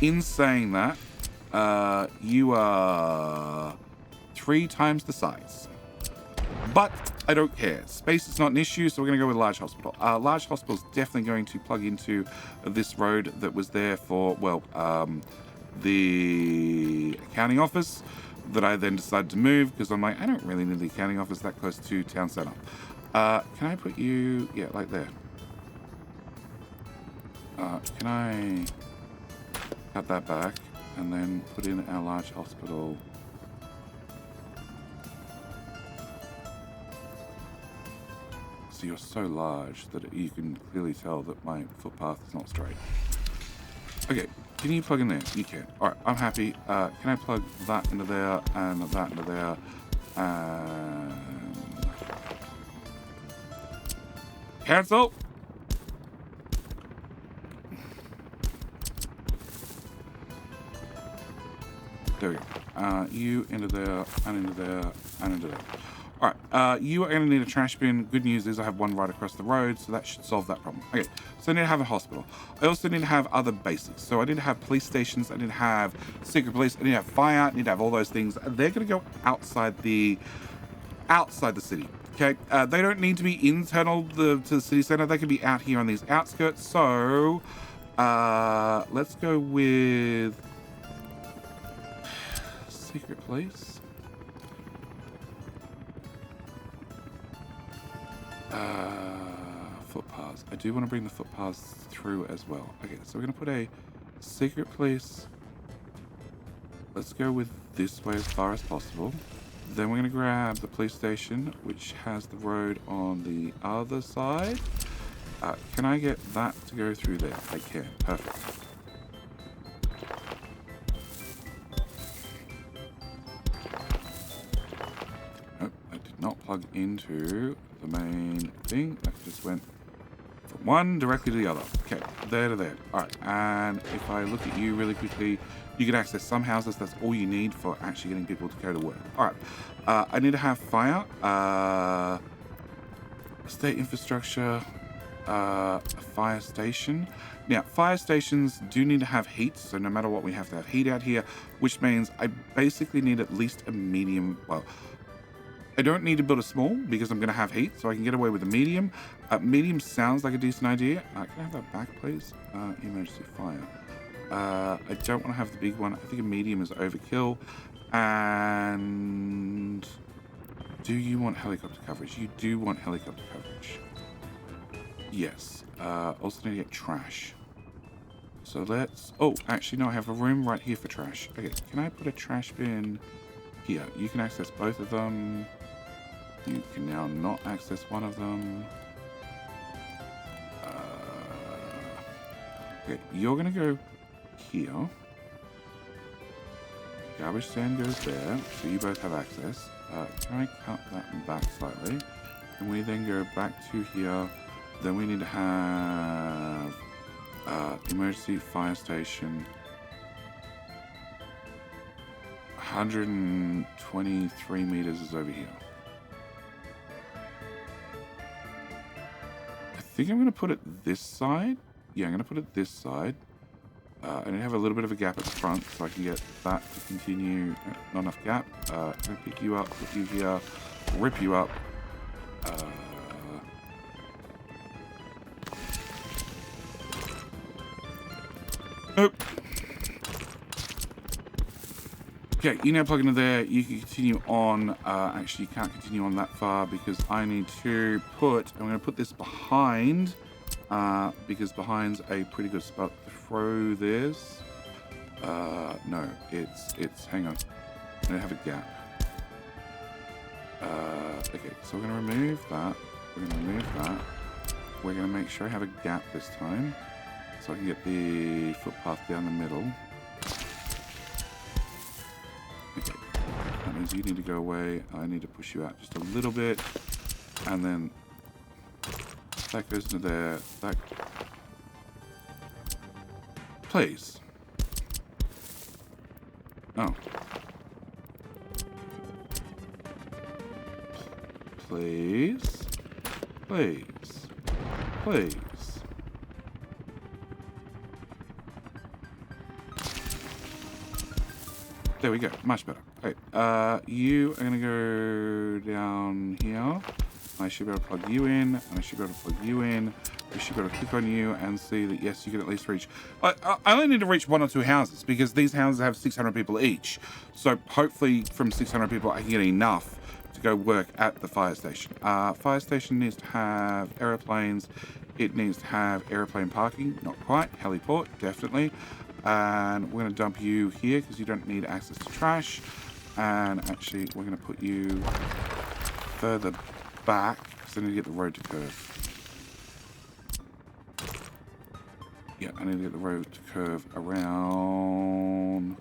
In saying that, you are 3 times the size. But I don't care. Space is not an issue, so we're going to go with large hospital. Large hospital is definitely going to plug into this road that was there for, well, the accounting office that I then decided to move because I'm like, I don't really need the accounting office that close to town center. Can I put you, yeah, like there? Can I cut that back and then put in our large hospital? So you're so large that you can clearly tell that my footpath is not straight. Okay, can you plug in there? You can. All right, I'm happy. Can I plug that into there and that into there? And cancel. There we go. You into there and into there and into there. All right, you are going to need a trash bin. Good news is I have one right across the road, so that should solve that problem. Okay, so I need to have a hospital. I also need to have other basics. So I need to have police stations. I need to have secret police. I need to have fire. I need to have all those things. They're going to go outside the city. Okay, they don't need to be internal to the city center. They can be out here on these outskirts. So let's go with secret police. Footpaths. I do want to bring the footpaths through as well. Okay, so we're going to put a secret police. Let's go with this way as far as possible. Then we're going to grab the police station, which has the road on the other side. Can I get that to go through there? I can. Perfect. Nope, I did not plug into the main thing. That just went from one directly to the other. Okay, there to there. All right, and if I look at you really quickly, you can access some houses. That's all you need for actually getting people to go to work. All right, I need to have fire, state infrastructure, a fire station. Now, fire stations do need to have heat, so no matter what, we have to have heat out here, which means I basically need at least a medium, well, I don't need to build a small because I'm going to have heat, so I can get away with a medium. Medium sounds like a decent idea. Can I have that back, please? Emergency fire. I don't want to have the big one. I think a medium is overkill. And do you want helicopter coverage? You do want helicopter coverage. Yes. Also need to get trash. So let's... Oh, actually, no, I have a room right here for trash. Okay, can I put a trash bin here? You can access both of them. You can now not access one of them. Okay, you're going to go here. Garbage stand goes there, so you both have access. Can I cut that back slightly? And we then go back to here. Then we need to have emergency fire station. 123 meters is over here. I think I'm going to put it this side. Yeah, I'm going to put it this side. And I have a little bit of a gap at the front, so I can get that to continue. Not enough gap. I'm going to pick you up, put you here, rip you up. Nope. Okay, you now plug into there. You can continue on. Actually, you can't continue on that far because I need to put... I'm going to put this behind because behind's a pretty good spot to throw this. No, it's... Hang on. I don't have a gap. Okay, so we're going to remove that. We're going to remove that. We're going to make sure I have a gap this time so I can get the footpath down the middle. Okay, That means you need to go away. I need to push you out just a little bit. And then that goes into there. That... Please. Oh. Please. Please. Please. There we go. Much better. Okay. You are going to go down here. I should be able to plug you in, and I should be able to plug you in. We should be able to click on you and see that, yes, you can at least reach... I only need to reach 1 or 2 houses, because these houses have 600 people each. So hopefully from 600 people, I can get enough to go work at the fire station. Fire station needs to have aeroplanes. It needs to have airplane parking. Not quite. Heliport, definitely. And we're going to dump you here, because you don't need access to trash. And actually, we're going to put you further back, because I need to get the road to curve. Yeah, I need to get the road to curve around...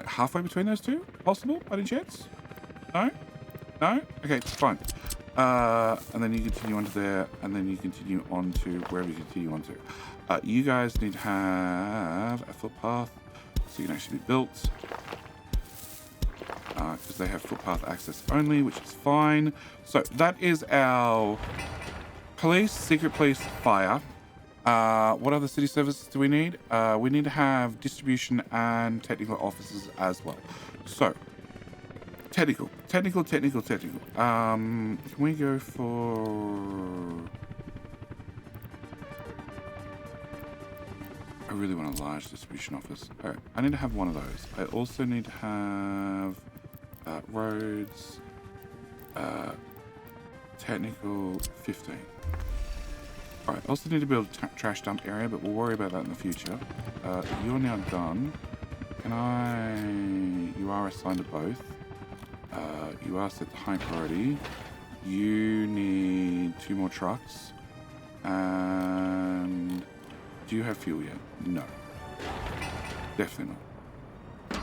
halfway between those two? Possible, by any chance? No? No? Okay, fine. And then you continue onto there, and then you continue on to wherever you continue on to. You guys need to have a footpath, so you can actually be built. Because they have footpath access only, which is fine. So that is our police, secret police, fire. What other city services do we need? We need to have distribution and technical offices as well. So, technical. Can we go for... I really want a large distribution office. Alright, I need to have one of those. I also need to have roads, technical 15. Alright, I also need to build a trash dump area, but we'll worry about that in the future. You're now done. Can I... You are assigned to both. You are set to high priority. You need 2 more trucks. And... Do you have fuel yet? No. Definitely not.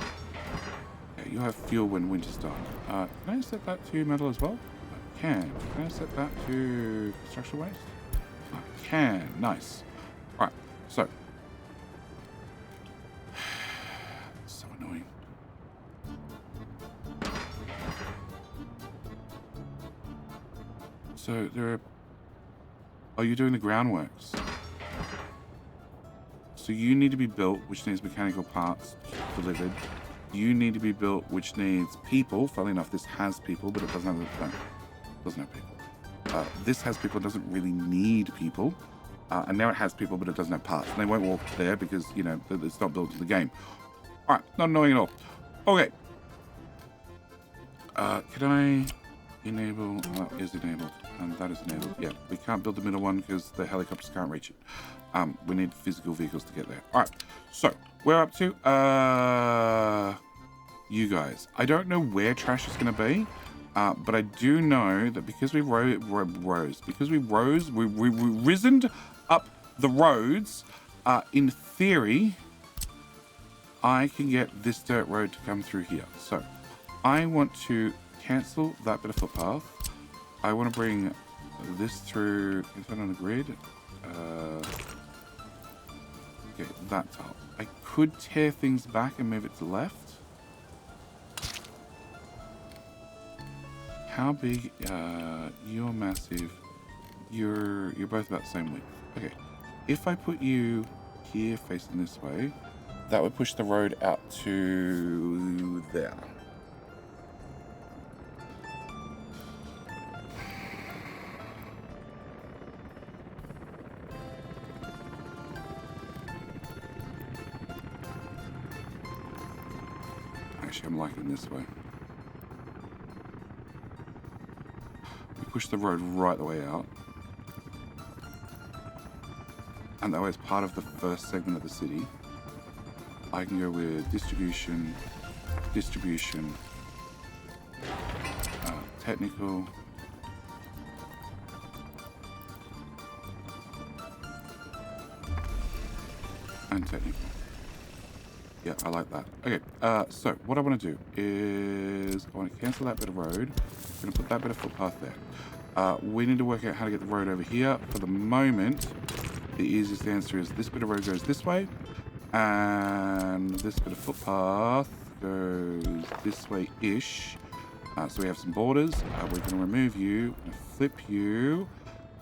Okay, you'll have fuel when winter's done. Can I set that to metal as well? I can. Can I set that to construction waste? I can. Nice. Alright, so. So annoying. So there are... Oh, you're doing the groundworks. So you need to be built, which needs mechanical parts delivered. You need to be built, which needs people. Funnily enough, this has people, but it doesn't have people. This has people, it doesn't really need people. And now it has people, but it doesn't have parts. And they won't walk there because, you know, it's not built into the game. All right, not annoying at all. Okay. Can I enable? That is enabled, and that is enabled. Yeah, we can't build the middle one because the helicopters can't reach it. We need physical vehicles to get there. All right, so we're up to you guys. I don't know where trash is going to be, but I do know that because we risened up the roads. In theory, I can get this dirt road to come through here. So I want to cancel that bit of footpath. I want to bring this through. Is that on the grid? Okay, that's up. I could tear things back and move it to the left. How big? You're massive. You're both about the same width. Okay. If I put you here facing this way, that would push the road out to there. Actually, I'm liking this way. We push the road right the way out. And that way, as part of the first segment of the city, I can go with distribution, technical, and technical. Yeah, I like that. Okay, so what I want to do is I want to cancel that bit of road. I'm going to put that bit of footpath there. We need to work out how to get the road over here. For the moment, the easiest answer is this bit of road goes this way, and this bit of footpath goes this way-ish. So we have some borders. We're going to remove you, I'm going to flip you.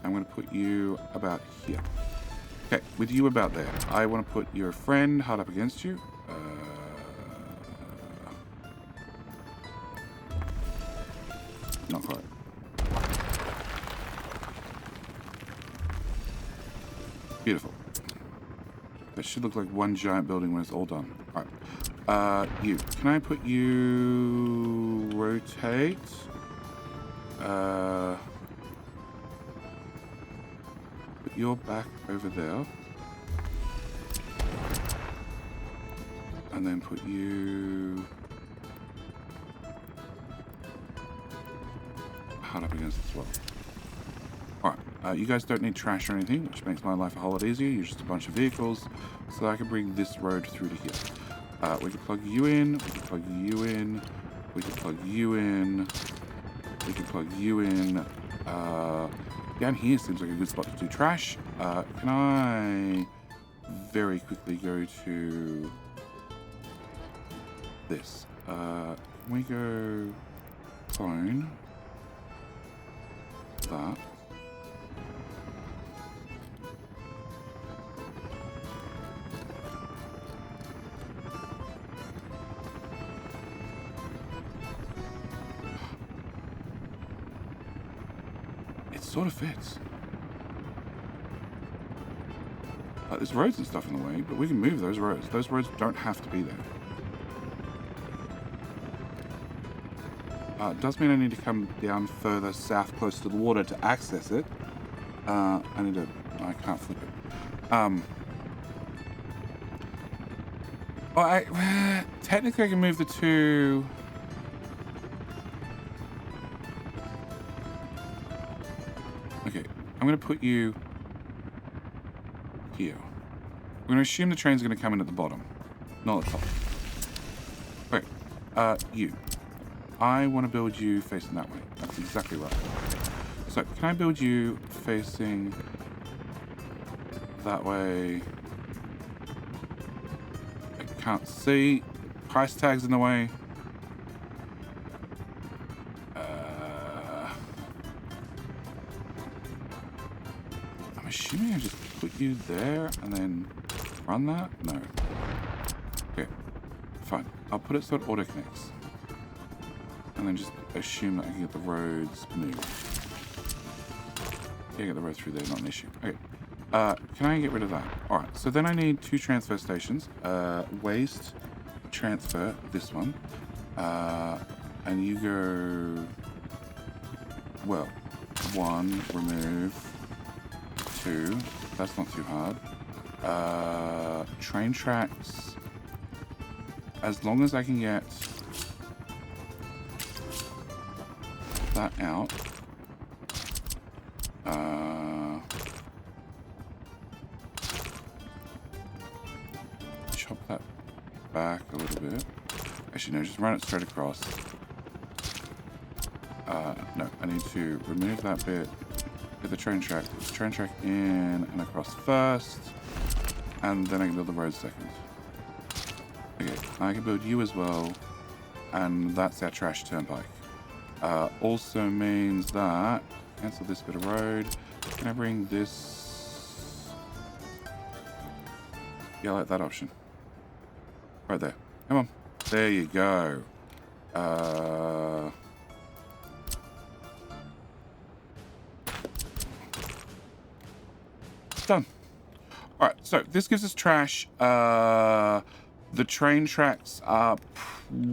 I'm going to put you about here. Okay, with you about there. I want to put your friend hard up against you. Not quite. Beautiful. That should look like one giant building when it's all done. All right. You. Can I put you... rotate? Put your back over there. And then put you... hard up against as well. Alright, you guys don't need trash or anything, which makes my life a whole lot easier. You're just a bunch of vehicles, so I can bring this road through to here. We can plug you in, we can plug you in, we can plug you in, we can plug you in. Down here seems like a good spot to do trash. Can I very quickly go to this? Can we go clone that? It sort of fits. There's roads and stuff in the way, but we can move those roads. Those roads don't have to be there. It does mean I need to come down further south close to the water to access it. I can't flip it. Technically I can move the two. Okay, I'm going to put you here. We're going to assume the train's going to come in at the bottom, not at the top. Okay, you. I want to build you facing that way. That's exactly right. So, can I build you facing that way? I can't see. Price tag's in the way. I'm assuming I just put you there and then run that? No. Okay, fine. I'll put it so it auto-connects. And then just assume that I can get the roads moved. Yeah, get the road through there, not an issue. Okay. Can I get rid of that? Alright, so then I need two transfer stations. Waste, transfer, this one. And you go... well, one, remove, two. That's not too hard. Train tracks. As long as I can get that out. Chop that back a little bit. Actually, no, just run it straight across. No, I need to remove that bit. Get the train track in and across first, and then I can build the road second. Okay, I can build you as well, and that's our trash turnpike. Also means that, cancel this bit of road. Can I bring this? Yeah, I like that option. Right there. Come on. There you go. Done. Alright, so this gives us trash. The train tracks are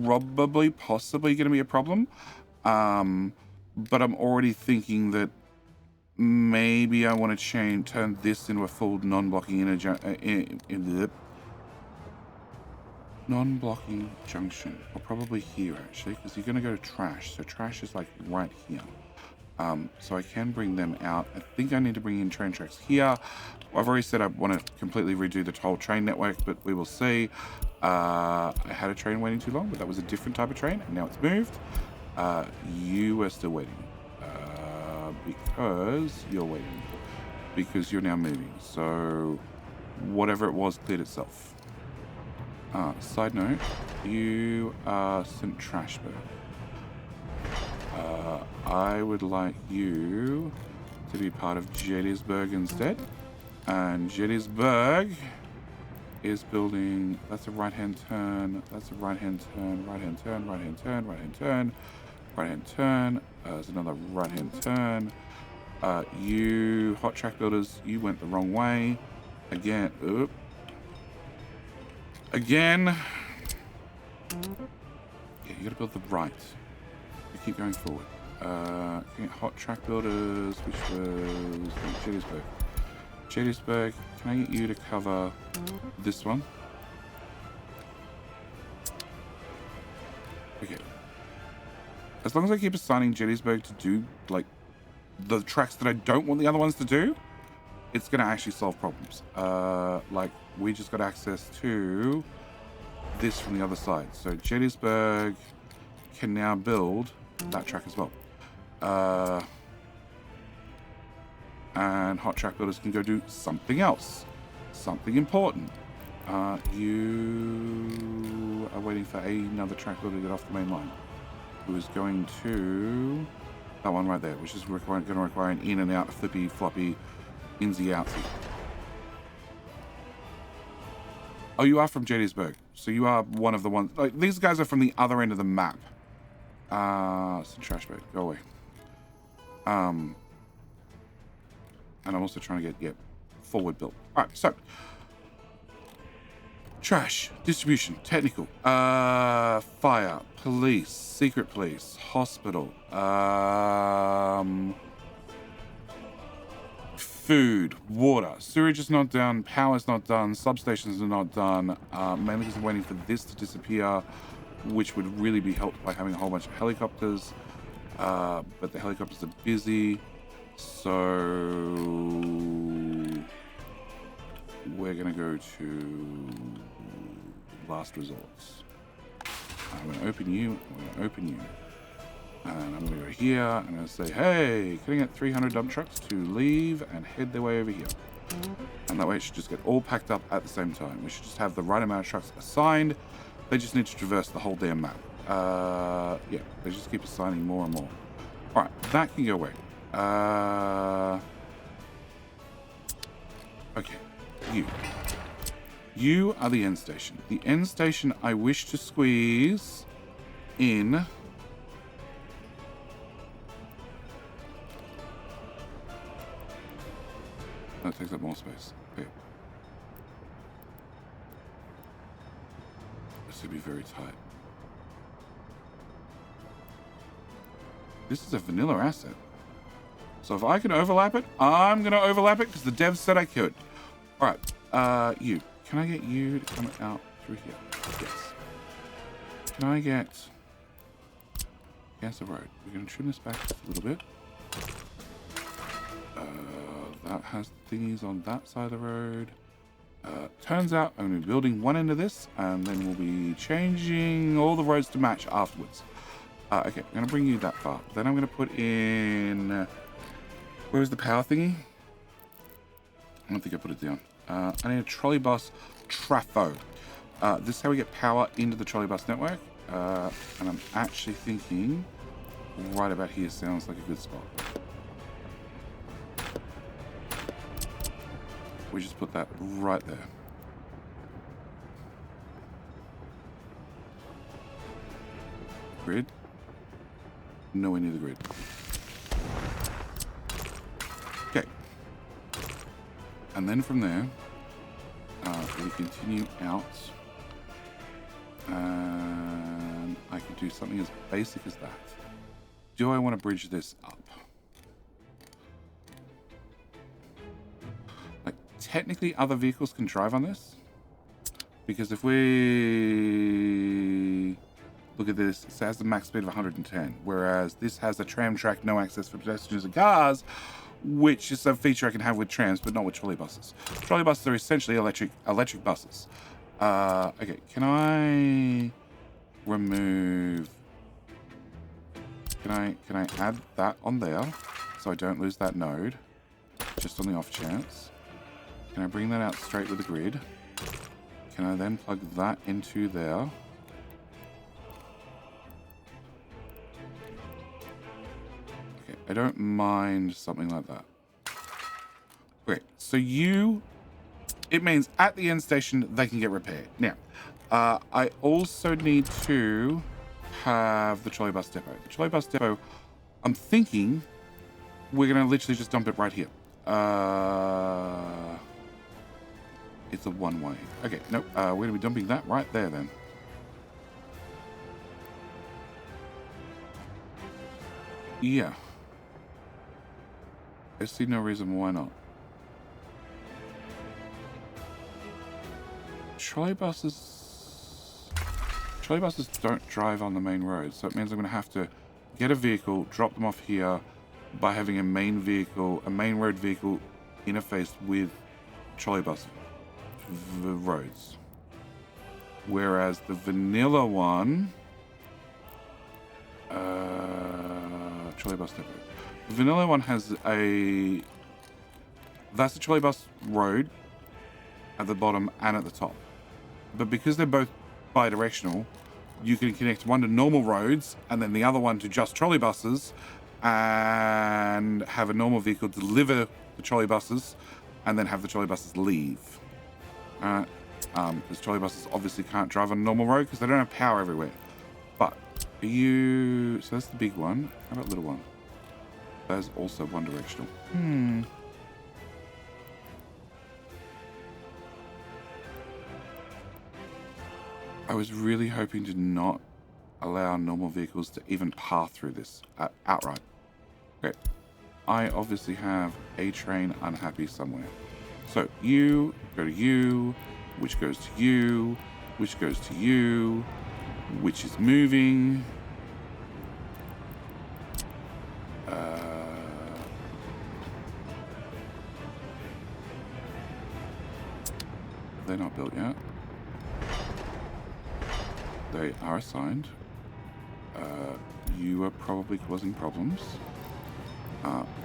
probably, possibly going to be a problem. But I'm already thinking that maybe I want to turn this into a full non-blocking non-blocking junction. Or probably here, actually, because you're going to go to trash. So trash is like right here. So I can bring them out. I think I need to bring in train tracks here. I've already said I want to completely redo the whole train network, but we will see. I had a train waiting too long, but that was a different type of train, and now it's moved. You are still waiting. Because you're waiting. Because you're now moving. So whatever it was cleared itself. Side note, you are St. Trashburg. I would like you to be part of Gettysburg instead. And Gettysburg is building, that's a right-hand turn, that's a right-hand turn, right-hand turn, right-hand turn, right-hand turn, right-hand turn, there's another right-hand turn. You, hot track builders, you went the wrong way. Again, again. Yeah, you gotta build the right. You keep going forward. Hot track builders, which was Gettysburg. Gettysburg, can I get you to cover this one? Okay. As long as I keep assigning Gettysburg to do, like, the tracks that I don't want the other ones to do, it's going to actually solve problems. Like, we just got access to this from the other side. So Gettysburg can now build that track as well. And hot track builders can go do something else. Something important. You are waiting for another track builder to get off the main line. Who is going to that one right there, which is going to require an in and out, flippy, floppy, insy outsy. Oh, you are from Gettysburg. So you are one of the ones. Like, these guys are from the other end of the map. It's a trash bag. Go away. And I'm also trying to get forward built. All right, so trash, distribution, technical, fire, police, secret police, hospital, food, water, sewage is not done, power's not done, substations are not done, mainly because I'm waiting for this to disappear, which would really be helped by having a whole bunch of helicopters, but the helicopters are busy, so we're gonna go to last resorts. I'm gonna open you, I'm gonna open you. And I'm gonna go here, and I'm gonna say, hey, can I get 300 dump trucks to leave and head their way over here? And that way it should just get all packed up at the same time. We should just have the right amount of trucks assigned. They just need to traverse the whole damn map. Yeah, they just keep assigning more and more. All right, that can go away. Okay, you are the end station. The end station I wish to squeeze in. That takes up more space. Okay. This would be very tight. This is a vanilla asset. So if I can overlap it, I'm going to overlap it because the devs said I could. All right. You. Can I get you to come out through here? Yes. Can I get... Against the road. We're going to trim this back just a little bit. That has thingies on that side of the road. Turns out I'm going to be building one end of this, and then we'll be changing all the roads to match afterwards. Okay, I'm going to bring you that far. Then I'm going to put in... where's the power thingy? I don't think I put it down. I need a Trolleybus trafo. This is how we get power into the Trolleybus network. And I'm actually thinking right about here sounds like a good spot. We just put that right there. Grid. Nowhere near the grid. Okay. And then from there, we continue out. And I could do something as basic as that. Do I want to bridge this up? Like, technically other vehicles can drive on this. Because if we look at this. It has a max speed of 110, whereas this has a tram track, no access for pedestrians and cars, which is a feature I can have with trams, but not with trolleybuses. Trolleybuses are essentially electric buses. Okay, can I remove? Can I add that on there so I don't lose that node, just on the off chance? Can I bring that out straight with the grid? Can I then plug that into there? Okay, I don't mind something like that. Great. So it means at the end station they can get repaired. Now, I also need to have the trolleybus depot. The trolleybus depot, I'm thinking we're going to literally just dump it right here. It's a one-way. Okay, nope. We're going to be dumping that right there then. Yeah. I see no reason why not. Trolleybuses don't drive on the main road, so it means I'm going to have to get a vehicle, drop them off here by having a main road vehicle interface with trolleybus roads. Whereas the vanilla one, trolleybus depot. The vanilla one has that's a trolleybus road at the bottom and at the top. But because they're both bi-directional, you can connect one to normal roads and then the other one to just trolleybuses and have a normal vehicle deliver the trolleybuses and then have the trolleybuses leave. Because trolleybuses obviously can't drive on a normal road because they don't have power everywhere. But so that's the big one. How about the little one? That is also one directional. I was really hoping to not allow normal vehicles to even pass through this outright. Okay, I obviously have a train unhappy somewhere. So you go to you, which goes to you, which goes to you, which is moving. They're not built yet. They are assigned. You are probably causing problems.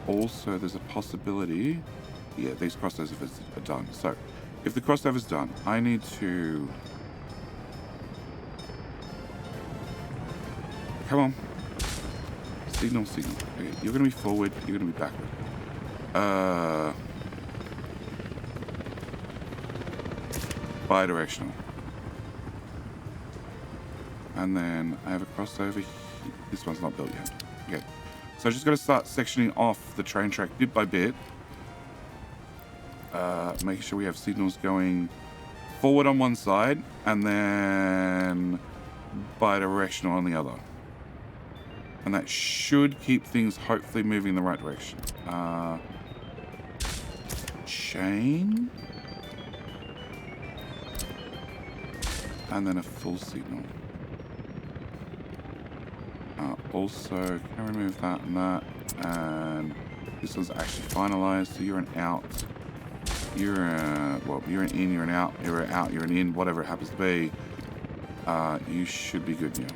Also, there's a possibility. Yeah, these crossovers are done. So, if the crossover's done, I need to... Come on. Signal. Okay, you're going to be forward. You're going to be backward. Bi-directional. And then I have a crossover here. This one's not built yet. Okay. So I just got to start sectioning off the train track bit by bit. Making sure we have signals going forward on one side and then bi-directional on the other. And that should keep things hopefully moving in the right direction. Chain. And then a full signal. Also, can I remove that and that? And this one's actually finalized, so you're an out. You're you're an in, you're an out, you're an out, you're an in, whatever it happens to be. You should be good now.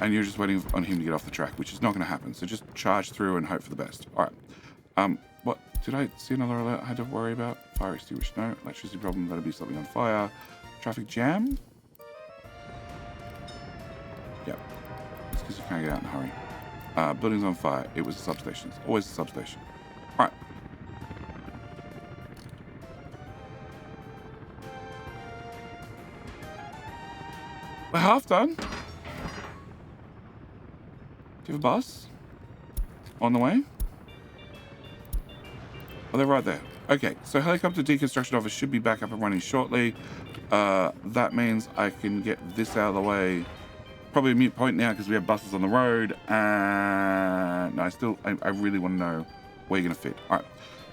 And you're just waiting on him to get off the track, which is not going to happen. So just charge through and hope for the best. All right. What? Did I see another alert I had to worry about? Fire extinguisher, no. Electricity problem, that'll be something on fire. Traffic jam? Yep. It's because you can't get out in a hurry. Building's on fire. It was a substation. It's always a substation. All right. We're half done. Do you have a bus? On the way? Oh, they're right there. Okay, so helicopter deconstruction office should be back up and running shortly. That means I can get this out of the way. Probably a mute point now because we have buses on the road. And no, I really want to know where you're going to fit. All right,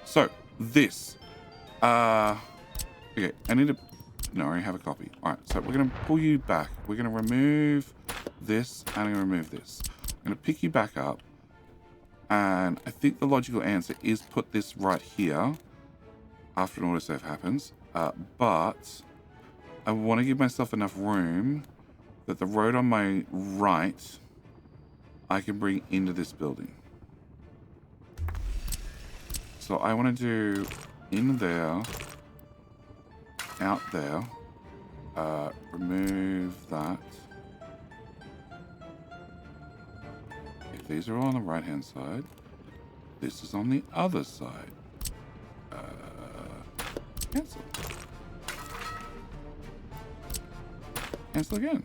so this. Okay, I need to No, I already have a copy. All right, so we're going to pull you back. We're going to remove this, and I'm going to remove this. I'm going to pick you back up, and I think the logical answer is put this right here after an autosave happens, but I want to give myself enough room that the road on my right I can bring into this building. So I want to do in there, out there, remove that. If these are all on the right hand side, this is on the other side. Cancel. Cancel again.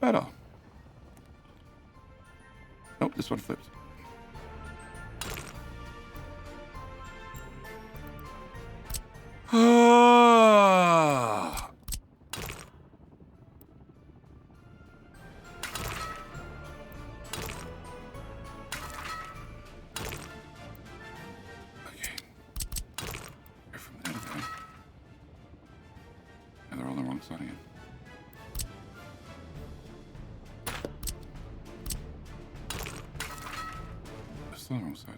Better. Nope, this one flipped. It's on the wrong side.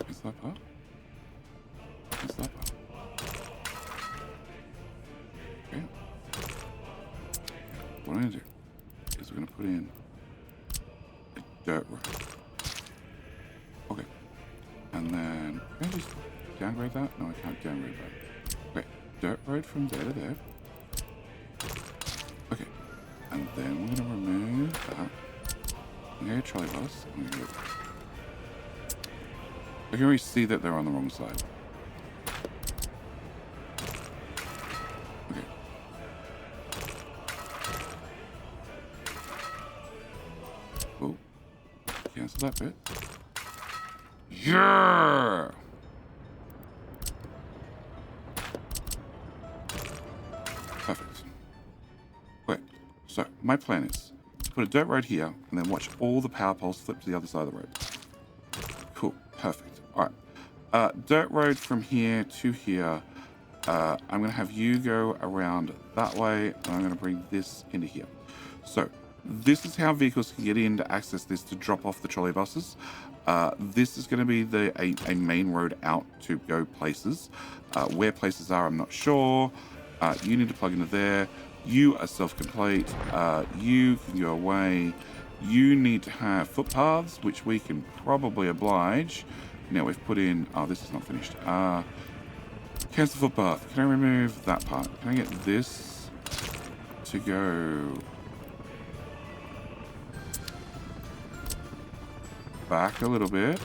Is that part? Is that part? Okay. What I'm going to do is we're going to put in a dirt road. Okay. And then, can I just downgrade that? No, I can't downgrade that. Okay. Dirt road from there to there. Okay. And then we're going to remove that. I'm going to get a Trolleybus. I can already see that they're on the wrong side. Okay. Oh. Cancel that bit. Yeah! Perfect. Okay. So, my plan is to put a dirt road here and then watch all the power poles flip to the other side of the road. Cool. Perfect. All right. Dirt road from here to here. I'm going to have you go around that way, and I'm going to bring this into here. So this is how vehicles can get in to access this to drop off the trolley buses. This is going to be a main road out to go places. Where places are, I'm not sure. You need to plug into there. You are self-complete. You can go away. You need to have footpaths, which we can probably oblige. Now we've put in, oh, this is not finished. Cancel footpath. Can I remove that part? Can I get this to go back a little bit?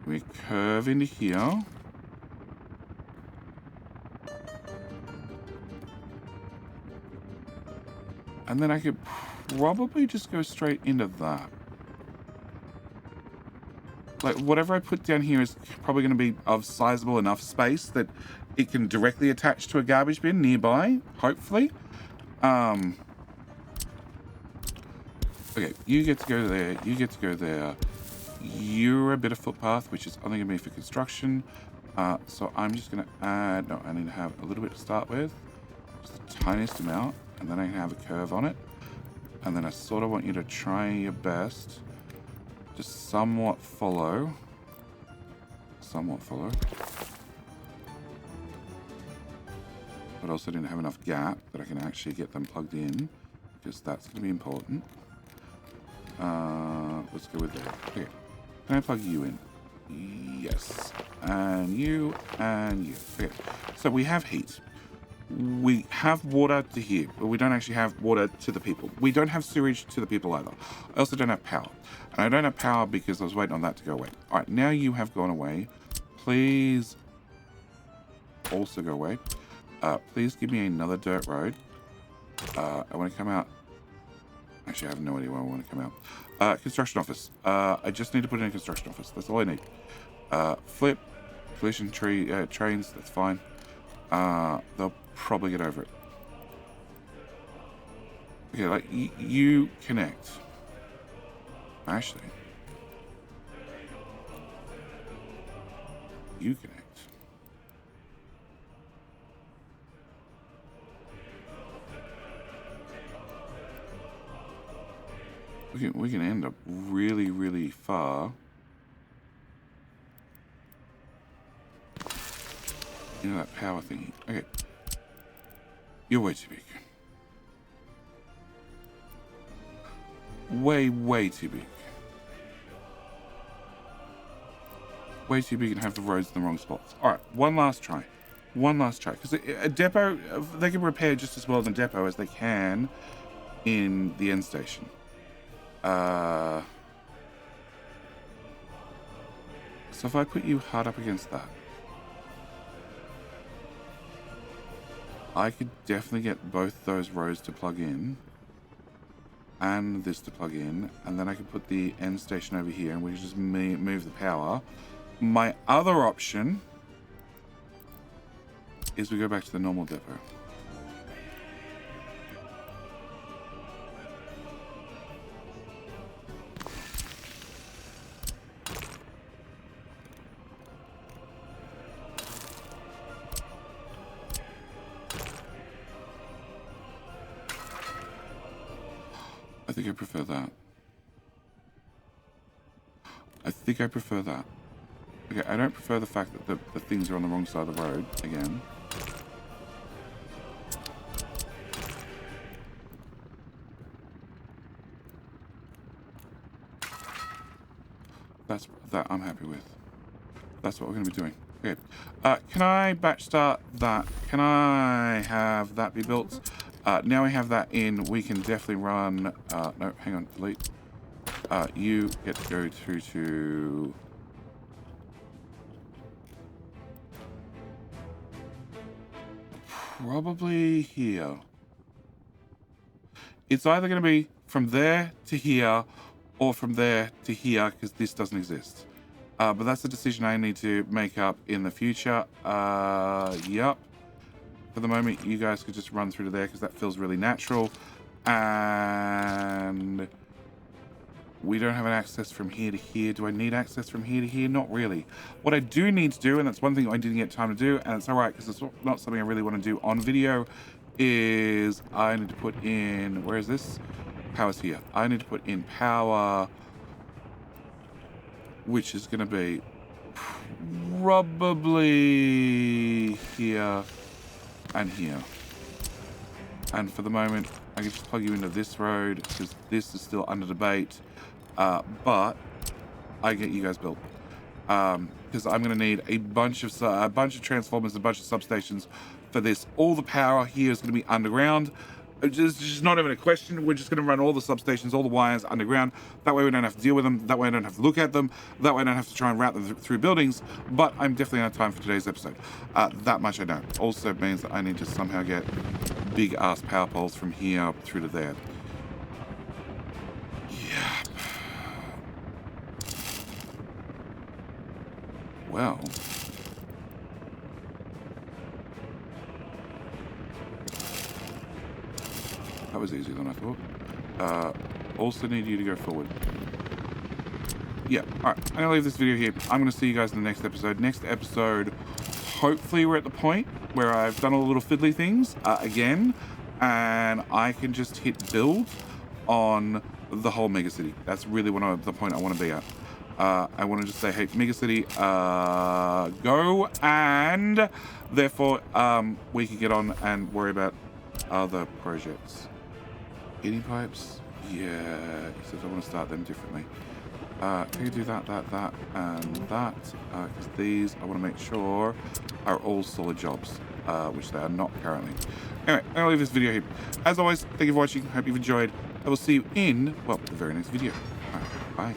We curve into here. And then I could probably just go straight into that. Like, whatever I put down here is probably going to be of sizable enough space that it can directly attach to a garbage bin nearby, hopefully. Okay, you get to go there, you get to go there. You're a bit of footpath, which is only going to be for construction. So I'm just going to add, no, I need to have a little bit to start with. Just the tiniest amount, and then I can have a curve on it. And then I sort of want you to try your best to somewhat follow. But also didn't have enough gap that I can actually get them plugged in, because that's going to be important. Let's go with that. Okay. Can I plug you in? Yes. And you, and you. Okay. So we have heat. We have water to here, but we don't actually have water to the people. We don't have sewage to the people either. I also don't have power. And I don't have power because I was waiting on that to go away. All right, now you have gone away. Please also go away. Please give me another dirt road. I want to come out. Actually, I have no idea where I want to come out. Construction office. I just need to put in a construction office. That's all I need. Flip, collision trains, that's fine. They'll probably get over it. Okay, like, you connect. Actually, You connect. We can end up really, really far. You know, that power thingy. Okay. You're way too big. Way, way too big. Way too big and have the roads in the wrong spots. Alright, one last try. One last try. Because a depot, they can repair just as well in a depot as they can in the end station. So if I put you hard up against that, I could definitely get both those rows to plug in and this to plug in, and then I could put the end station over here and we could just move the power. My other option is we go back to the normal depot. I think I prefer that. I think I prefer that. Okay, I don't prefer the fact that the things are on the wrong side of the road again. That I'm happy with. That's what we're going to be doing. Okay. Can I batch start that? Can I have that be built? Now we have that in, we can definitely run... no, hang on, delete. You get to go through to... Probably here. It's either going to be from there to here or from there to here, because this doesn't exist. But that's a decision I need to make up in the future. Yep. For the moment, you guys could just run through to there because that feels really natural. And we don't have an access from here to here. Do I need access from here to here? Not really. What I do need to do, and that's one thing I didn't get time to do, and it's all right because it's not something I really want to do on video, is I need to put in, where is this? Power's here. I need to put in power, which is going to be probably here and here. And for the moment, I can just plug you into this road because this is still under debate. But I get you guys built because I'm going to need a bunch of transformers, a bunch of substations for this. All the power here is going to be underground. It's just not even a question. We're just going to run all the substations, all the wires underground. That way we don't have to deal with them. That way I don't have to look at them. That way I don't have to try and route them through buildings. But I'm definitely out of time for today's episode. That much I know. Also means that I need to somehow get big ass power poles from here up through to there. Yeah. Well. That was easier than I thought. Also need you to go forward. Yeah, alright. I'm going to leave this video here. I'm going to see you guys in the next episode. Next episode, hopefully we're at the point where I've done all the little fiddly things again, and I can just hit build on the whole megacity. That's really the point I want to be at. I want to just say, hey, megacity, go, and therefore we can get on and worry about other projects. Heating pipes? Yeah, except I want to start them differently. Can you do that, and that? Because these, I want to make sure, are all solid jobs, which they are not currently. Anyway, I'm going to leave this video here. As always, thank you for watching. Hope you've enjoyed. I will see you in, well, the very next video. All right, bye.